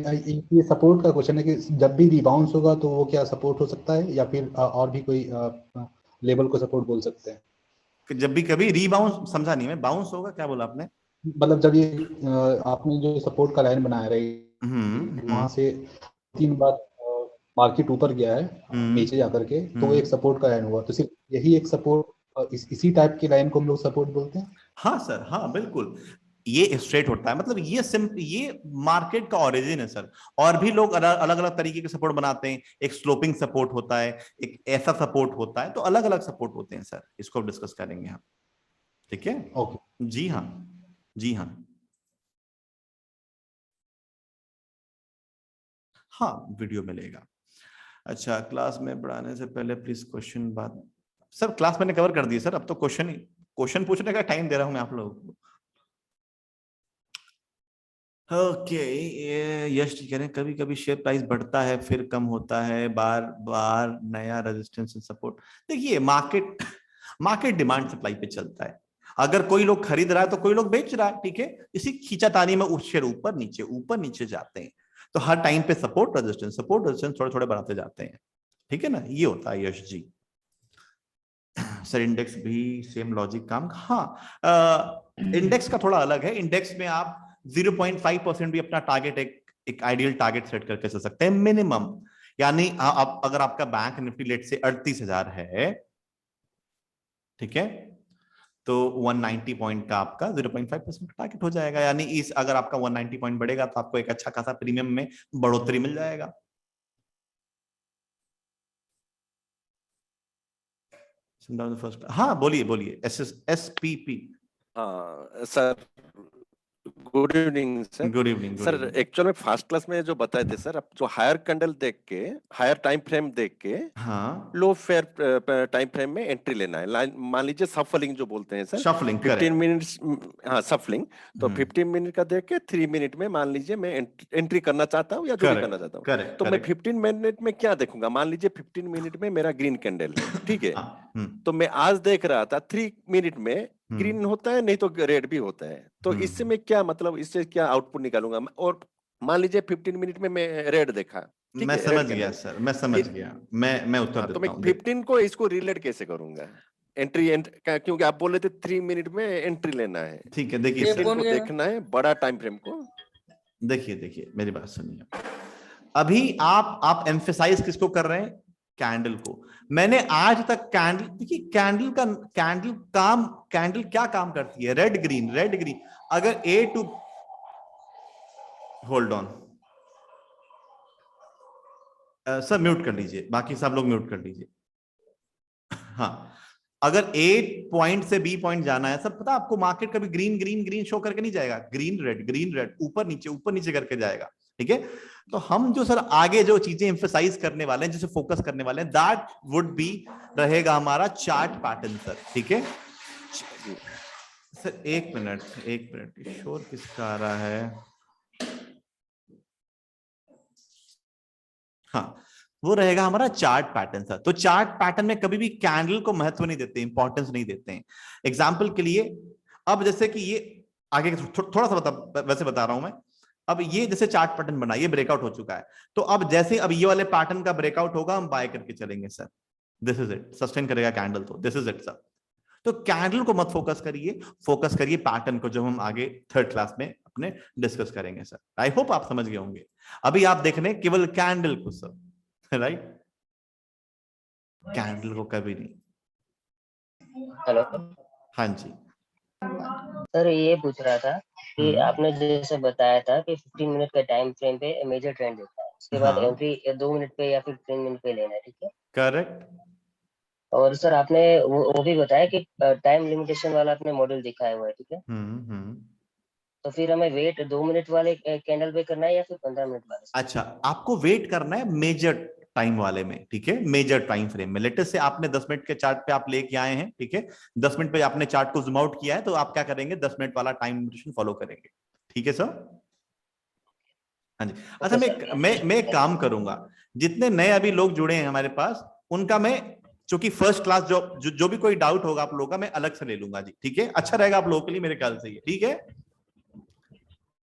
ये सपोर्ट का क्वेश्चन है कि जब भी रिबाउंस होगा तो वो क्या सपोर्ट हो सकता है या फिर और भी कोई लेवल को सपोर्ट बोल सकते हैं? जब भी कभी रीबाउंस, समझा नहीं मैं, बाउंस होगा क्या बोला आपने? मतलब जब ये आपने जो सपोर्ट का लाइन बनाया रही, वहां से 3 बार मार्केट ऊपर गया है नीचे जाकर के, तो एक सपोर्ट का लाइन हुआ, तो सिर्फ यही एक सपोर्ट, इसी टाइप की लाइन को हम लोग सपोर्ट बोलते हैं? हाँ सर, हाँ बिल्कुल, ये स्ट्रेट होता है, मतलब ये मार्केट का ओरिजिन है सर। और भी लोग अलग अलग तरीके के सपोर्ट बनाते हैं, एक स्लोपिंग सपोर्ट होता है, एक ऐसा सपोर्ट होता है, तो अलग अलग सपोर्ट होते हैं सर, इसको डिस्कस करेंगे हम, ठीक है? ओके, जी हाँ, जी हाँ, हाँ वीडियो मिलेगा। अच्छा, क्लास में पढ़ाने से पहले प्लीज क्वेश्चन बात, सर क्लास मैंने कवर कर दी सर, अब तो क्वेश्चन पूछने का टाइम दे रहा हूं मैं आप लोगों को। ओके, यश जी कह रहे हैं कभी कभी शेयर प्राइस बढ़ता है फिर कम होता है, बार बार नया रेजिस्टेंस एंड सपोर्ट। देखिए मार्केट डिमांड सप्लाई पे चलता है, अगर कोई लोग खरीद रहा है तो कोई लोग बेच रहा है, ठीक है? इसी खींचातानी में उस शेयर ऊपर नीचे जाते हैं, तो हर टाइम पे सपोर्ट रेजिस्टेंस थोड़े थोड़े बढ़ाते जाते हैं, ठीक है ना, ये होता है यश जी। सर इंडेक्स भी सेम लॉजिक काम, हाँ इंडेक्स का थोड़ा अलग है, इंडेक्स में आप 0.5% भी अपना टारगेट एक आइडियल टारगेट सेट करके चल सकते हैं मिनिमम। यानी आप अगर आपका बैंक निफ्टी लेट से 38,000 है, ठीक है, तो 190 पॉइंट का आपका 0.5% टारगेट हो जाएगा, यानी इस अगर आपका 190 पॉइंट बढ़ेगा तो आपको एक अच्छा खासा प्रीमियम में बढ़ोतरी मिल जाएगा। फर्स्ट, हाँ बोलिए SPP। हाँ sir, good evening sir. Good evening sir actual में फर्स्ट क्लास में जो बताए थे सर, अब जो हायर कैंडल देख के, हायर टाइम फ्रेम देख के, हाँ, लो फेयर टाइम फ्रेम में एंट्री लेना है। मान लीजिए सफलिंग जो बोलते हैं सर, शफलिंग 15 मिनट्स, हाँ सफलिंग, तो 15 मिनट का देख के 3 मिनट में मान लीजिए मैं एंट्री करना चाहता हूँ या जो भी करना चाहता हूँ, तो मैं 15 मिनट में क्या देखूंगा? मान लीजिए 15 मिनट में मेरा ग्रीन कैंडल है, ठीक है, तो मैं आज देख रहा था 3 मिनट में ग्रीन होता है, नहीं तो रेड भी होता है, तो इससे मैं क्या मतलब, इससे क्या आउटपुट निकालूंगा? और मान लीजिए 15 मिनट में मैं रेड देखा, मैं समझ गया सर, मैं समझ गया, मैं उत्तर देता हूं। तो मैं 15 को इसको रिलेट कैसे करूंगा? एंट्री क्योंकि आप बोल रहे थे 3 मिनट में एंट्री लेना है, ठीक है, देखिए को देखना है बड़ा टाइम फ्रेम को। देखिए मेरी बात सुनिए, अभी आप एम्फेसाइज किसको कर रहे हैं? कैंडल को। मैंने आज तक कैंडल, देखिए कैंडल क्या काम करती है? Red green. अगर A two, hold on sir, mute कर लीजिए, बाकी सब लोग म्यूट कर लीजिए। हाँ, अगर ए पॉइंट से बी पॉइंट जाना है सर, पता आपको मार्केट कभी ग्रीन शो करके नहीं जाएगा, ग्रीन रेड ऊपर नीचे करके जाएगा, ठीक है? तो हम जो सर आगे जो चीजें एम्फसाइज करने वाले हैं, जिसे फोकस करने वाले हैं, दैट वुड बी रहेगा हमारा चार्ट पैटर्न सर, ठीक है सर? एक मिनट, शोर किसका आ रहा है? हाँ, वो रहेगा हमारा चार्ट पैटर्न सर। तो चार्ट पैटर्न में कभी भी कैंडल को महत्व नहीं देते, इंपॉर्टेंस नहीं देते हैं। एग्जाम्पल के लिए, अब जैसे कि ये आगे थोड़ा सा वैसे बता रहा हूं मैं। अब ये जैसे चार्ट पैटर्न बना, ये ब्रेकआउट हो चुका है, तो अब जैसे अब ये वाले पैटर्न का ब्रेकआउट होगा, हम बाय करके चलेंगे sir. This is it, sustain करेगा कैंडल, तो दिस इज इट सर। तो कैंडल को मत फोकस करिए पैटर्न को, जो हम आगे थर्ड क्लास में अपने डिस्कस करेंगे सर। आई होप आप समझ गए होंगे। अभी आप देख रहे हैं केवल कैंडल को सर, राइट? कैंडल को कभी नहीं। हेलो, हाँ जी सर ये पूछ रहा था कि आपने जैसे बताया था कि 15 मिनट के टाइम फ्रेम पे मेजर ट्रेंड देखा है, उसके बाद एंट्री 2 मिनट पे या फिर 3 मिनट पे लेना है, ठीक है? करेक्ट। और सर आपने वो भी बताया कि टाइम लिमिटेशन वाला आपने मॉडल दिखाया हुआ है, ठीक है? तो फिर हमें वेट 2 मिनट वाले कैंडल पे करना है या फिर 15 मिनट वाले? अच्छा, आपको वेट करना है मेजर टाइम वाले में, ठीक है? मेजर टाइम फ्रेम में। लेटेस्ट से आपने 10 मिनट के चार्ट पे आप लेके आए हैं, ठीक है? 10 मिनट पे आपने चार्ट को जूम आउट किया है, तो आप क्या करेंगे? 10 मिनट वाला टाइम लिमिटेशन फॉलो करेंगे, ठीक है सर? हाँ जी। अच्छा, मैं एक काम करूंगा, जितने नए अभी लोग जुड़े हैं हमारे पास, उनका मैं, चूंकि फर्स्ट क्लास जो भी कोई डाउट होगा आप लोगों का, मैं अलग से ले लूंगा जी, ठीक है? अच्छा रहेगा आप लोगों के लिए मेरे ख्याल से ये, ठीक है?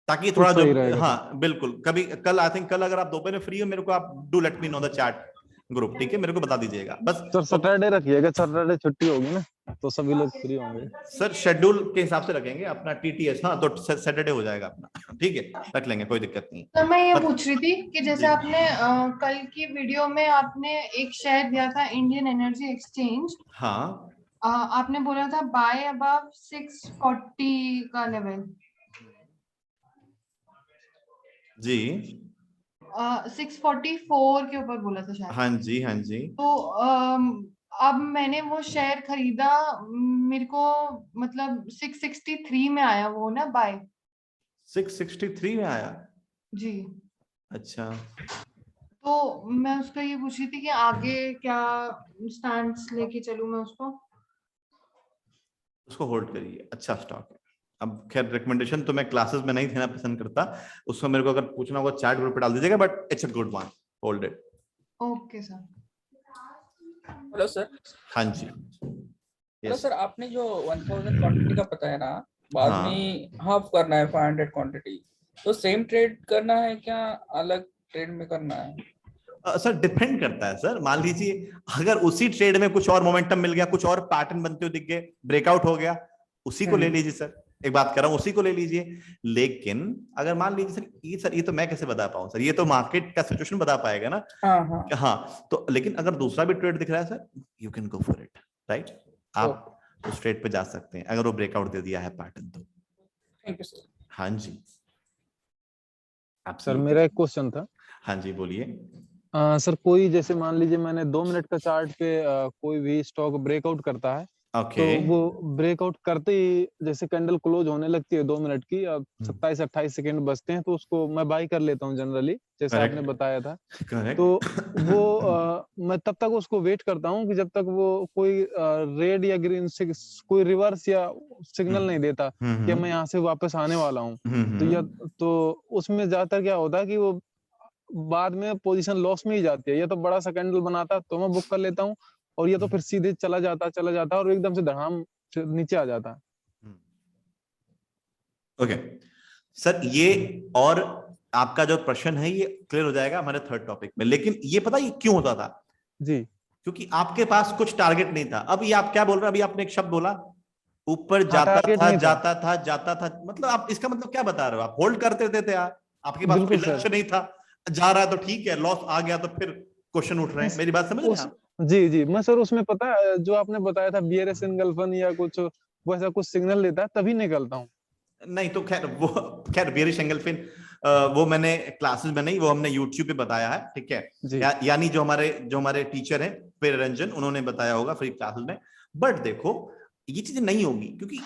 ताकि थोड़ा जो, हाँ बिल्कुल, कभी कल, आई थिंक कल अगर आप दोपहर में फ्री हो, मेरे को आप do let me know the chat group, ठीक है? मेरे को बता दीजिएगा बस। सर सैटरडे रखिएगा, सैटरडे छुट्टी होगी ना, तो सभी लोग फ्री होंगे। सर शेड्यूल के हिसाब से रखेंगे अपना टीटीएस, हाँ, तो सैटरडे हो जाएगा अपना, ठीक है? रख लेंगे, कोई दिक्कत नहीं। तो मैं ये पूछ रही थी कि जैसे आपने कल की वीडियो में आपने एक शेयर दिया था इंडियन एनर्जी एक्सचेंज, हाँ, आपने बोला था बाय अबव 640 का लेवल जी, 644 के ऊपर बोला था शायद। हाँ जी। तो अब मैंने वो शेयर खरीदा, मेरे को मतलब 663 में आया वो ना बाय। 663 में आया जी। अच्छा, तो मैं उसका ये पूछ रही थी कि आगे क्या स्टैंड लेके चलूं मैं उसको होल्ड करिए, अच्छा स्टॉक है। अब खैर रिकमेंडेशन तो मैं क्लासेस में नहीं देना पसंद करता, उसको मेरे को अगर पूछना होगा चैट ग्रुप पे डाल दीजिएगा, but it's a good one, hold it. Okay sir. Hello sir. हाँ जी। हेलो सर, आपने जो 1000 क्वांटिटी का बताया ना, बाद में हाफ करना है 500 क्वांटिटी, तो सेम ट्रेड करना है क्या अलग ट्रेड में करना है? सर डिपेंड करता है सर। मान लीजिए अगर उसी ट्रेड में कुछ और मोमेंटम मिल गया, कुछ और पैटर्न बनते हुए दिख गए, ब्रेकआउट हो गया, उसी को ले लीजिए सर। एक बात कर रहा हूं, उसी को ले लीजिए। लेकिन अगर मान लीजिए सर ये तो मैं कैसे बता पाऊं सर, ये तो मार्केट का सिचुएशन बता पाएगा ना। हाँ, तो लेकिन अगर दूसरा भी ट्रेड दिख रहा है sir, you can go for it, right? आप उस ट्रेड पे जा सकते हैं अगर वो ब्रेकआउट दे दिया है पैटर्न तो। Thank you sir. हाँ जी। सर मेरा एक क्वेश्चन था। हाँ जी बोलिए। सर कोई जैसे मान लीजिए मैंने 2 मिनट का चार्ट पे कोई भी स्टॉक ब्रेकआउट करता है, ओके। तो वो ब्रेकआउट करते ही जैसे कैंडल क्लोज होने लगती है 2 मिनट की, अब 27-28 सेकंड बचते हैं, तो उसको मैं बाई कर लेता हूँ जनरली, जैसे Correct. आपने बताया था। करेक्ट। तो वो मैं तब तक उसको वेट करता हूँ कि जब तक वो कोई रेड या ग्रीन से कोई रिवर्स या सिग्नल नहीं देता कि मैं यहाँ से वापस आने वाला हूँ। तो उसमें ज्यादातर क्या होता है कि वो बाद में पोजीशन लॉस में ही जाती है, या तो बड़ा सा कैंडल बनाता तो मैं बुक कर लेता हूँ, और या तो फिर सीधे चला जाता और एकदम से धड़ाम से नीचे आ जाता। ओके सर, ये और आपका जो प्रश्न है ये क्लियर हो जाएगा हमारे थर्ड टॉपिक में। लेकिन ये पता ये क्यों होता था जी? क्योंकि आपके पास कुछ टारगेट नहीं था। अब ये आप क्या बोल रहे हैं, अभी आपने एक शब्द बोला ऊपर जाता था, मतलब आप इसका मतलब क्या बता रहे हो? आप होल्ड करते थे यार, आपके पास कोई लक्ष्य नहीं था, जा रहा है तो ठीक है, लॉस आ गया तो फिर क्वेश्चन उठ रहे हैं। मेरी बात समझ रहे हैं आप? जी मैं सर उसमें पता है जो आपने बताया था बियरिश एंगल्फन या कुछ वैसा कुछ सिग्नल लेता है तभी निकलता हूँ। नहीं तो खैर बियरिश एंगल्फिन वो मैंने क्लासेस में नहीं, वो हमने YouTube पे बताया है, ठीक है। यानी जो हमारे टीचर हैं पेर रंजन, उन्होंने बताया होगा फ्री क्लासेस में। बट देखो ये चीजें नहीं होगी, क्योंकि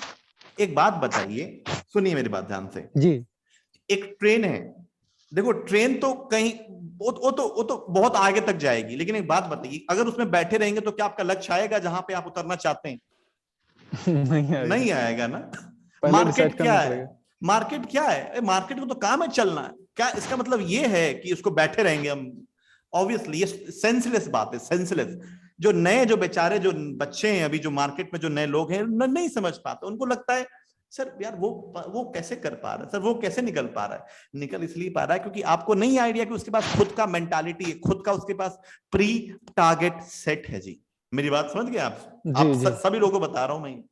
एक बात बताइए, सुनिए मेरी बात ध्यान से जी। एक ट्रेन है, देखो ट्रेन तो कहीं वो तो बहुत आगे तक जाएगी, लेकिन एक बात बताइए, अगर उसमें बैठे रहेंगे तो क्या आपका लक्ष्य आएगा जहां पे आप उतरना चाहते हैं? नहीं आएगा ना। मार्केट क्या है? मार्केट को तो काम है चलना है। क्या इसका मतलब ये है कि उसको बैठे रहेंगे हम? ऑब्वियसली ये सेंसलेस बात है, सेंसलेस। जो नए जो बेचारे जो बच्चे हैं अभी, जो मार्केट में जो नए लोग हैं, नहीं समझ पाते। उनको लगता है सर यार वो कैसे कर पा रहा है, सर वो कैसे निकल पा रहा है। निकल इसलिए पा रहा है क्योंकि आपको नहीं आइडिया कि उसके पास खुद का मेंटालिटी है, खुद का उसके पास प्री टारगेट सेट है। जी मेरी बात समझ गए आप? सभी लोगों को बता रहा हूं मैं।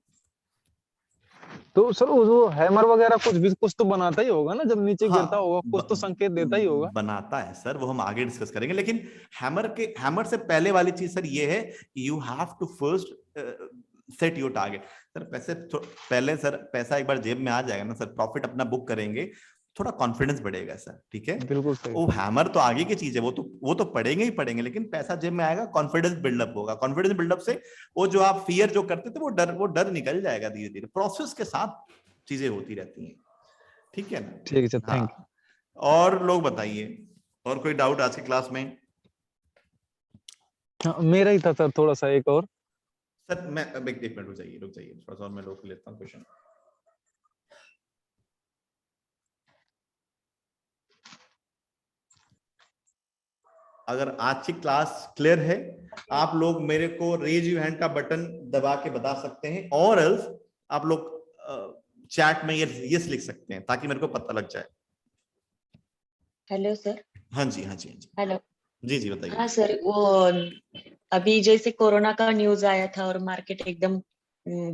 तो सर वो हैमर वगैरह कुछ तो बनाता ही होगा ना, जब नीचे गिरता होगा कुछ तो संकेत देता ही होगा। बनाता है सर, वो हम आगे डिस्कस करेंगे। लेकिन हैमर से पहले वाली चीज सर ये है, you have to first set your target. Sir पहले सर पैसा एक बार जेब में आ जाएगा ना सर, प्रॉफिट अपना बुक करेंगे, थोड़ा कॉन्फिडेंस बढ़ेगा सर, ठीक है। बिल्कुल सही। वो हैमर तो आगे की चीज है, वो तो पढ़ेंगे ही पढ़ेंगे, लेकिन पैसा जेब में आएगा, कॉन्फिडेंस बिल्डअप होगा। कॉन्फिडेंस बिल्डअप से वो जो आप फियर जो करते थे वो डर निकल जाएगा धीरे धीरे। प्रोसेस के साथ चीजें होती रहती हैं, ठीक है ना? ठीक है सर, थैंक यू। और लोग बताइए, और कोई डाउट आज की क्लास में? मेरा ही था सर थोड़ा सा एक और। सर मैं एक मिनट रुक जाइए थोड़ा सा और मैं लोग लेता हूँ क्वेश्चन। अगर आज की क्लास क्लियर है, आप लोग मेरे को रेज योर हैंड का बटन दबा के बता सकते हैं, और एल्स आप लोग चैट में यस लिख सकते हैं ताकि मेरे को पता लग जाए। Hello sir. हाँ जी हेलो जी बताइए। हाँ सर, वो अभी जैसे कोरोना का न्यूज आया था और मार्केट एकदम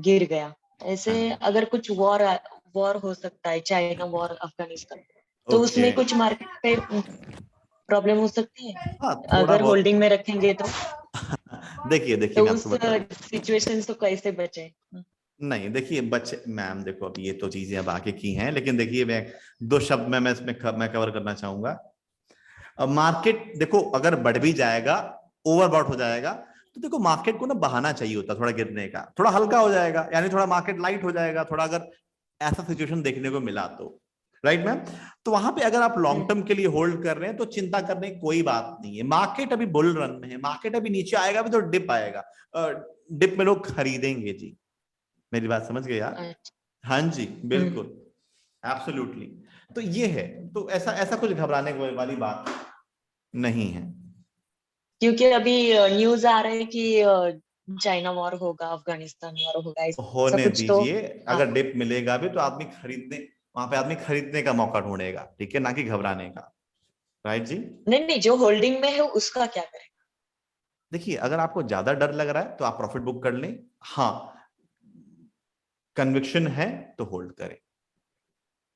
गिर गया, ऐसे अगर कुछ वॉर हो सकता है, चाइना वॉर, अफगानिस्तान, तो उसमें कुछ मार्केट पे प्रॉब्लम हो सकती है? अगर होल्डिंग में रखेंगे तो देखिए तो उस सिचुएशन से कैसे बचे? नहीं देखिए बच्चे मैम, देखो अब ये तो चीजें अब आगे की हैं, लेकिन देखिए मैं 2 शब्द में इसमें मैं कवर करना चाहूंगा। मार्केट देखो अगर बढ़ भी जाएगा, ओवरबॉट हो जाएगा, तो देखो मार्केट को ना बहाना चाहिए होता थोड़ा गिरने का, थोड़ा हल्का हो जाएगा, यानी थोड़ा मार्केट लाइट हो जाएगा, थोड़ा अगर ऐसा सिचुएशन देखने को मिला तो, राइट मैम? तो वहां पे अगर आप लॉन्ग टर्म के लिए होल्ड कर रहे हैं तो चिंता करने की कोई बात नहीं है। मार्केट अभी बुल रन में है, मार्केट अभी नीचे आएगा भी तो डिप आएगा, डिप में लोग खरीदेंगे। जी मेरी बात समझ गए यार? हाँ जी बिल्कुल, एब्सोल्युटली। तो ये है, तो ऐसा कुछ घबराने वाली बात नहीं है, क्योंकि अभी न्यूज आ रहा है कि चाइना वॉर होगा, अफगानिस्तान वॉर होगा, होने दीजिए। अगर डिप मिलेगा भी तो आदमी वहां पे आदमी खरीदने का मौका ढूंढेगा, ठीक है, ना कि घबराने का, राइट जी? नहीं, जो होल्डिंग में है उसका क्या करें? देखिए अगर आपको ज्यादा डर लग रहा है तो आप प्रॉफिट बुक कर लें, हाँ कन्विक्शन है तो होल्ड करें।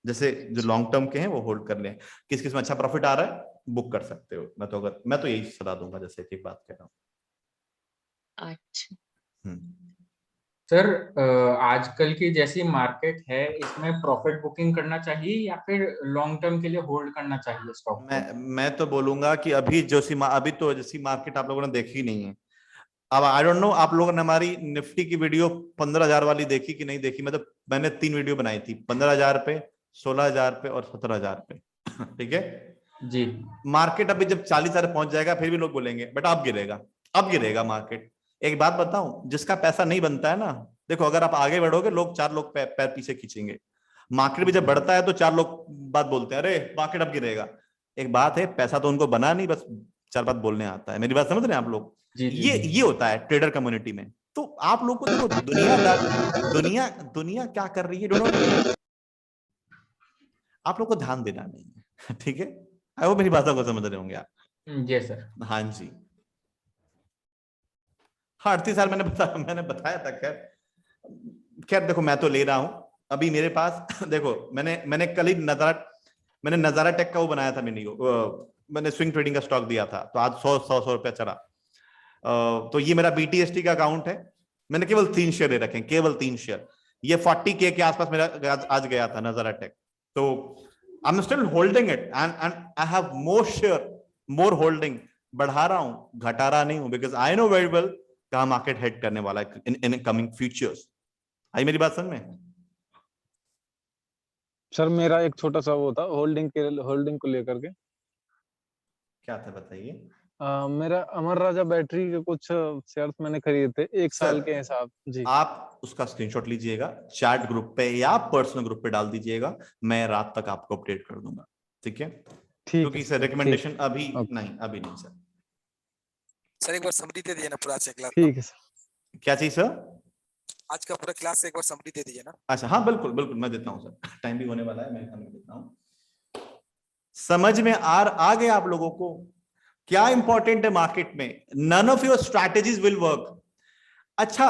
जैसे जो लॉन्ग टर्म के हैं वो होल्ड कर लें, किस में अच्छा प्रॉफिट आ रहा है बुक कर सकते हो। मैं तो यही सलाह दूंगा, जैसे एक बात कह रहा हूँ। अच्छा सर, आजकल की जैसी मार्केट है इसमें प्रॉफिट बुकिंग करना चाहिए या फिर लॉन्ग टर्म के लिए होल्ड करना चाहिए स्टॉक? मैं तो बोलूंगा कि अभी जैसी मार्केट आप लोगों ने देखी नहीं है, अब आई डोंट नो आप लोगों ने हमारी निफ्टी की वीडियो 15,000 वाली देखी कि नहीं देखी। मतलब मैंने 3 वीडियो बनाई थी, 15,000 पे, 16,000 पे और 17,000 पे। ठीक है जी। मार्केट अभी जब 40,000 पहुंच जाएगा फिर भी लोग बोलेंगे बेटा अब गिरेगा, अब गिरेगा मार्केट। एक बात बताऊं, जिसका पैसा नहीं बनता है ना, देखो अगर आप आगे बढ़ोगे लोग 4 लोग पैर पीछे खींचेंगे। मार्केट भी जब बढ़ता है तो 4 लोग बात बोलते हैं, अरे मार्केट अब गिरेगा। एक बात है, पैसा तो उनको बना नहीं, बस 4 बात बोलने आता है। मेरी बात समझ रहे हैं आप लोग? ये होता है ट्रेडर कम्युनिटी में। तो आप लोग को देखो दुनिया क्या कर रही है, आप लोग को ध्यान देना नहीं है। ठीक है, वो मेरी बातों को समझ रहे होंगे आप। जी सर। हाँ जी, हाँ 38 साल मैंने बताया था। खैर देखो मैं तो ले रहा हूं अभी मेरे पास। देखो मैंने कल ही नजारा टेक का वो बनाया था, मैंने स्विंग ट्रेडिंग का स्टॉक दिया था, तो आज 100 रुपया चढ़ा। तो ये मेरा BTST का अकाउंट है, मैंने केवल 3 शेयर ले रखे हैं, केवल 3 शेयर। ये 40K के आसपास मेरा आज गया था नजारा टेक। तो I am still holding it and I have more share, more holding. बढ़ा रहा हूं, घटा रहा नहीं हूं, because I know very well कहां मार्केट हेड करने वाला है इन कमिंग फ्यूचर्स। आई मेरी बात समझ में? सर मेरा एक छोटा सा वो था होल्डिंग को लेकर के। क्या था बताइए? मेरा अमर राजा बैटरी के कुछ शेयर्स मैंने खरीदे थे 1 साल के हिसाब जी। आप उसका स्क्रीनशॉट लीजिएगा, चैट ग्रुप पे या पर्सनल ग्रुप पे डाल दीजिएगा, मैं रात तक आपको अपडेट कर दूंगा। ठीक है? क्योंकि सर रिकमेंडेशन अभी नहीं सर। सर एक बार समरी दे दीजिए ना पूरा क्लास। ठीक है सर। क्या चीज सर? आज का पूरा क्लास एक बार समरी दे दीजिए ना। अच्छा हाँ बिल्कुल मैं देता हूँ सर, टाइम भी होने वाला है, मैं देता हूँ। समझ में आ गया आप लोगों को क्या इंपॉर्टेंट है मार्केट में? None of your strategies will work. अच्छा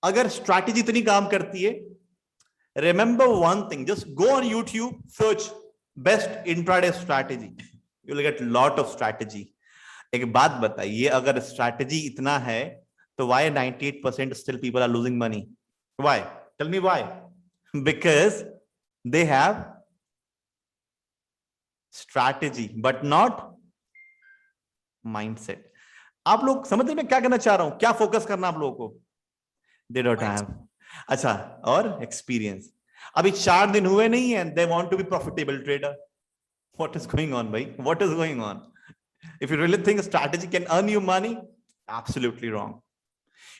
अगर स्ट्रैटेजी इतनी काम करती है, remember one thing, just go on YouTube, search best intraday strategy, you will get lot of strategy. एक बात बताइए, अगर स्ट्रैटेजी इतना है तो why 98% still people are losing money? Why? Tell me why. Because they have strategy but not mindset. आप लोग समझते हैं मैं क्या कहना चाह रहा हूं? क्या फोकस करना आप लोगों को? They don't have. अच्छा, और एक्सपीरियंस। अभी 4 दिन हुए नहीं है, they want to be profitable trader. What is going on, भाई? What is going on? If you really think a strategy can earn you money, absolutely wrong.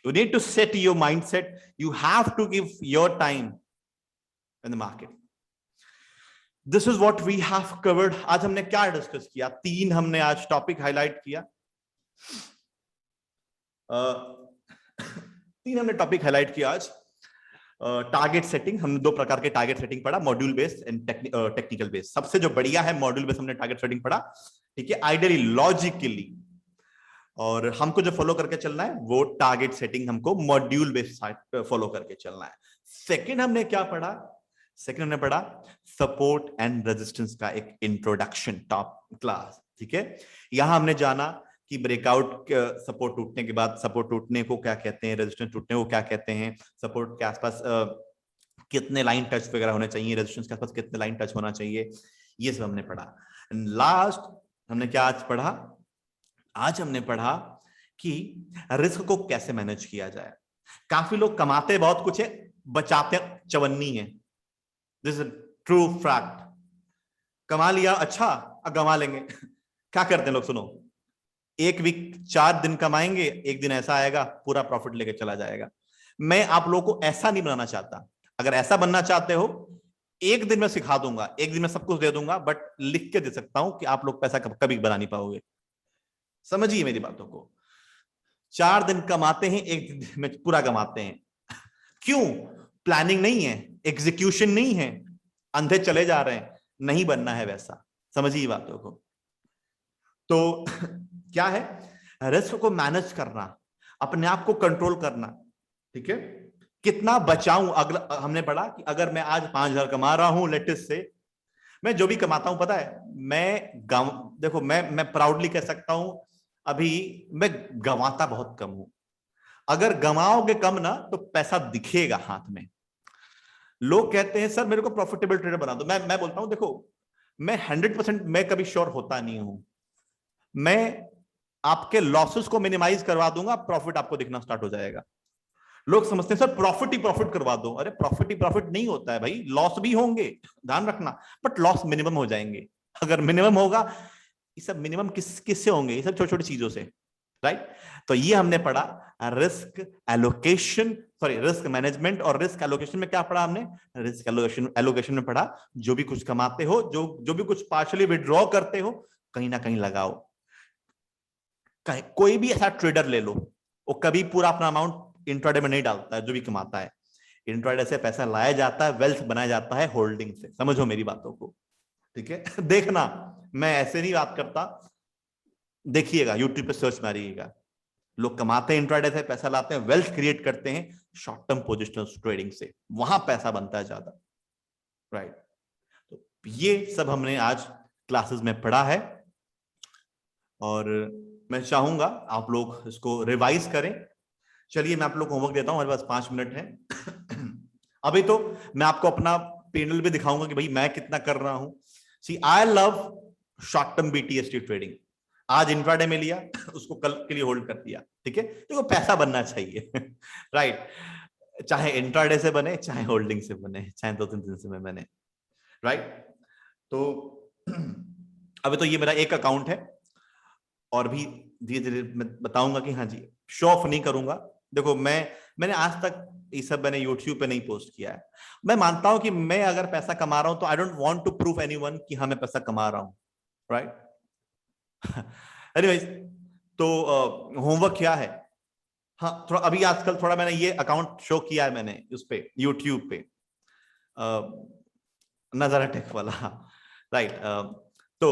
You need to set your mindset. You have to give your time in the market. This is what we have covered. आज हमने क्या discuss किया? 3 हमने आज topic highlight किया। 3 हमने topic highlight किया आज। टारगेट सेटिंग, हमने 2 प्रकार के टारगेट सेटिंग पढ़ा, module based and technical based. सबसे जो बढ़िया है मॉड्यूल बेस्ड हमने टारगेट सेटिंग पढ़ा। ठीक है, आइडियली लॉजिकली, और हमको जो फॉलो करके चलना है वो टारगेट सेटिंग हमको मॉड्यूल बेस्ड फॉलो करके चलना है। सेकंड हमने क्या पढ़ा? सेकंड हमने पढ़ा सपोर्ट एंड रेजिस्टेंस का एक इंट्रोडक्शन टॉप क्लास। ठीक है, यहां हमने जाना कि ब्रेकआउट सपोर्ट टूटने के बाद सपोर्ट टूटने को क्या कहते हैं, रेजिस्टेंस टूटने को क्या कहते हैं, सपोर्ट के आसपास कितने लाइन टच वगैरह होने चाहिए, रेजिस्टेंस के आसपास कितने लाइन टच होना चाहिए, ये सब हमने पढ़ा। लास्ट हमने क्या आज पढ़ा? आज हमने पढ़ा कि रिस्क को कैसे मैनेज किया जाए। काफी लोग कमाते बहुत कुछ है, बचाते चवन्नी है। This is true fact. कमा लिया, अच्छा अब गंवा लेंगे। क्या करते हैं लोग? सुनो, एक वीक 4 दिन कमाएंगे, एक दिन ऐसा आएगा पूरा प्रॉफिट लेके चला जाएगा। मैं आप लोगों को ऐसा नहीं बनाना चाहता। अगर ऐसा बनना चाहते हो, एक दिन में सिखा दूंगा, एक दिन में सब कुछ दे दूंगा, बट लिख के दे सकता हूं कि आप लोग पैसा कभी बना नहीं पाओगे। समझिए मेरी बातों को। 4 दिन कमाते हैं, एक दिन में पूरा कमाते हैं। क्यों? प्लानिंग नहीं है, एग्जीक्यूशन नहीं है, अंधे चले जा रहे हैं। नहीं बनना है वैसा, समझिए बातों को। तो क्या है? रिस्क को मैनेज करना, अपने आप को कंट्रोल करना। ठीक है, कितना बचाऊं? अगला हमने पढ़ा कि अगर मैं आज 5,000 कमा रहा हूं, लेटेस्ट से, मैं जो भी कमाता हूं, पता है देखो मैं प्राउडली कह सकता हूं अभी मैं गंवाता बहुत कम हूं। अगर गंवाओगे कम ना तो पैसा दिखेगा हाथ में। लोग कहते हैं सर मेरे को प्रॉफिटेबल ट्रेडर बना दो। मैं बोलता हूं देखो, मैं 100% मैं कभी श्योर होता नहीं हूं। मैं आपके लॉसेस को मिनिमाइज करवा दूंगा, प्रॉफिट आपको दिखना स्टार्ट हो जाएगा। लोग समझते हैं सर प्रॉफिट ही प्रॉफिट करवा दो, अरे प्रॉफिट ही प्रॉफिट नहीं होता है भाई, लॉस भी होंगे, ध्यान रखना, बट लॉस मिनिमम हो जाएंगे। अगर मिनिमम होगा, ये सब मिनिमम किससे होंगे, ये सब छोटी छोटी चीजों से, राइट। तो ये हमने पढ़ा risk allocation, sorry risk management और रिस्क एलोकेशन में क्या पढ़ा हमने, रिस्क एलोकेशन में पढ़ा जो भी कुछ कमाते हो, जो भी कुछ पार्शियली विड्रॉ करते हो, कहीं ना कहीं लगाओ। कोई भी ऐसा ट्रेडर ले लो, वो कभी पूरा अपना अमाउंट इंट्राडे में नहीं डालता है, जो भी कमाता है इंट्राडे से पैसा लाया जाता है, वेल्थ बनाया जाता है होल्डिंग से, समझो मेरी बातों को, ठीक है। देखना मैं ऐसे नहीं बात करता, देखिएगा यूट्यूब पे सर्च मारिएगा, लोग कमाते हैं इंट्राडे से, पैसा लाते हैं, वेल्थ क्रिएट करते हैं शॉर्ट टर्म पोजिशनल ट्रेडिंग से, वहां पैसा बनता है ज्यादा, राइट। तो ये सब हमने आज क्लासेस में पढ़ा है और मैं चाहूंगा आप लोग इसको रिवाइज करें। चलिए मैं आप लोग को होमवर्क देता हूं, हमारे पास 5 मिनट है। अभी तो मैं आपको अपना पैनल भी दिखाऊंगा कि भाई मैं कितना कर रहा हूं। See I love short term BTST trading, आज इंट्राडे में लिया, उसको कल के लिए होल्ड कर दिया, ठीक है। देखो पैसा बनना चाहिए, राइट, चाहे इंट्राडे से बने, चाहे होल्डिंग से बने, चाहे 2-3 दिन से बने, राइट। तो अभी तो ये मेरा एक अकाउंट है और भी धीरे धीरे मैं बताऊंगा कि हाँ जी, शो ऑफ नहीं करूंगा। देखो मैंने आज तक ये सब मैंने YouTube पे नहीं पोस्ट किया है। मैं मानता हूं कि मैं अगर पैसा कमा रहा हूं तो I don't want to prove anyone कि हाँ मैं पैसा कमा रहा हूं, राइट। एनीवेज, तो होमवर्क क्या है, हाँ थोड़ा अभी आजकल थोड़ा मैंने ये अकाउंट शो किया है मैंने उस पे YouTube पे, नजारा टेक वाला, राइट। तो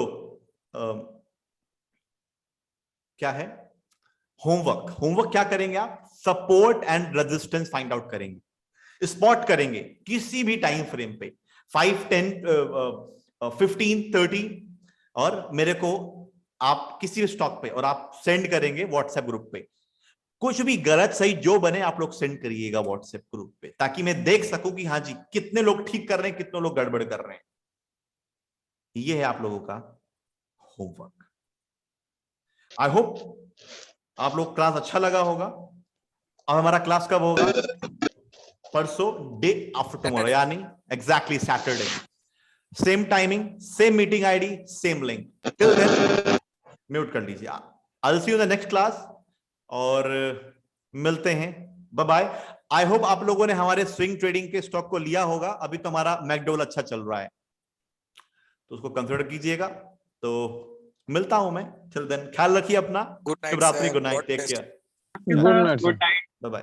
क्या है होमवर्क क्या करेंगे आप, support and resistance find out करेंगे, स्पॉट करेंगे किसी भी टाइम फ्रेम पे 5, 10, 15, 30, और मेरे को आप किसी भी स्टॉक पे और आप सेंड करेंगे व्हाट्सएप ग्रुप पे, कुछ भी गलत सही जो बने आप लोग सेंड करिएगा व्हाट्सएप ग्रुप पे, ताकि मैं देख सकूं कि हाँ जी कितने लोग ठीक कर रहे हैं, कितने लोग गड़बड़ कर रहे हैं। ये है आप लोगों का होमवर्क। आई होप आप लोग क्लास अच्छा लगा होगा। अब हमारा क्लास कब होगा, परसों, डे आफ्टर टुमारो, यानी exactly Saturday, same timing, same meeting ID, same link. Till then mute कर लीजिए। I will see you in the next class और मिलते हैं, बाय बाय। आई होप आप लोगों ने हमारे स्विंग ट्रेडिंग के स्टॉक को लिया होगा। अभी तो हमारा मैकडोवेल अच्छा चल रहा है तो उसको कंसिडर कीजिएगा। तो मिलता हूं मैं, टिल देन ख्याल रखिए अपना, शुभ रात्रि, good night, take care, good night, bye bye.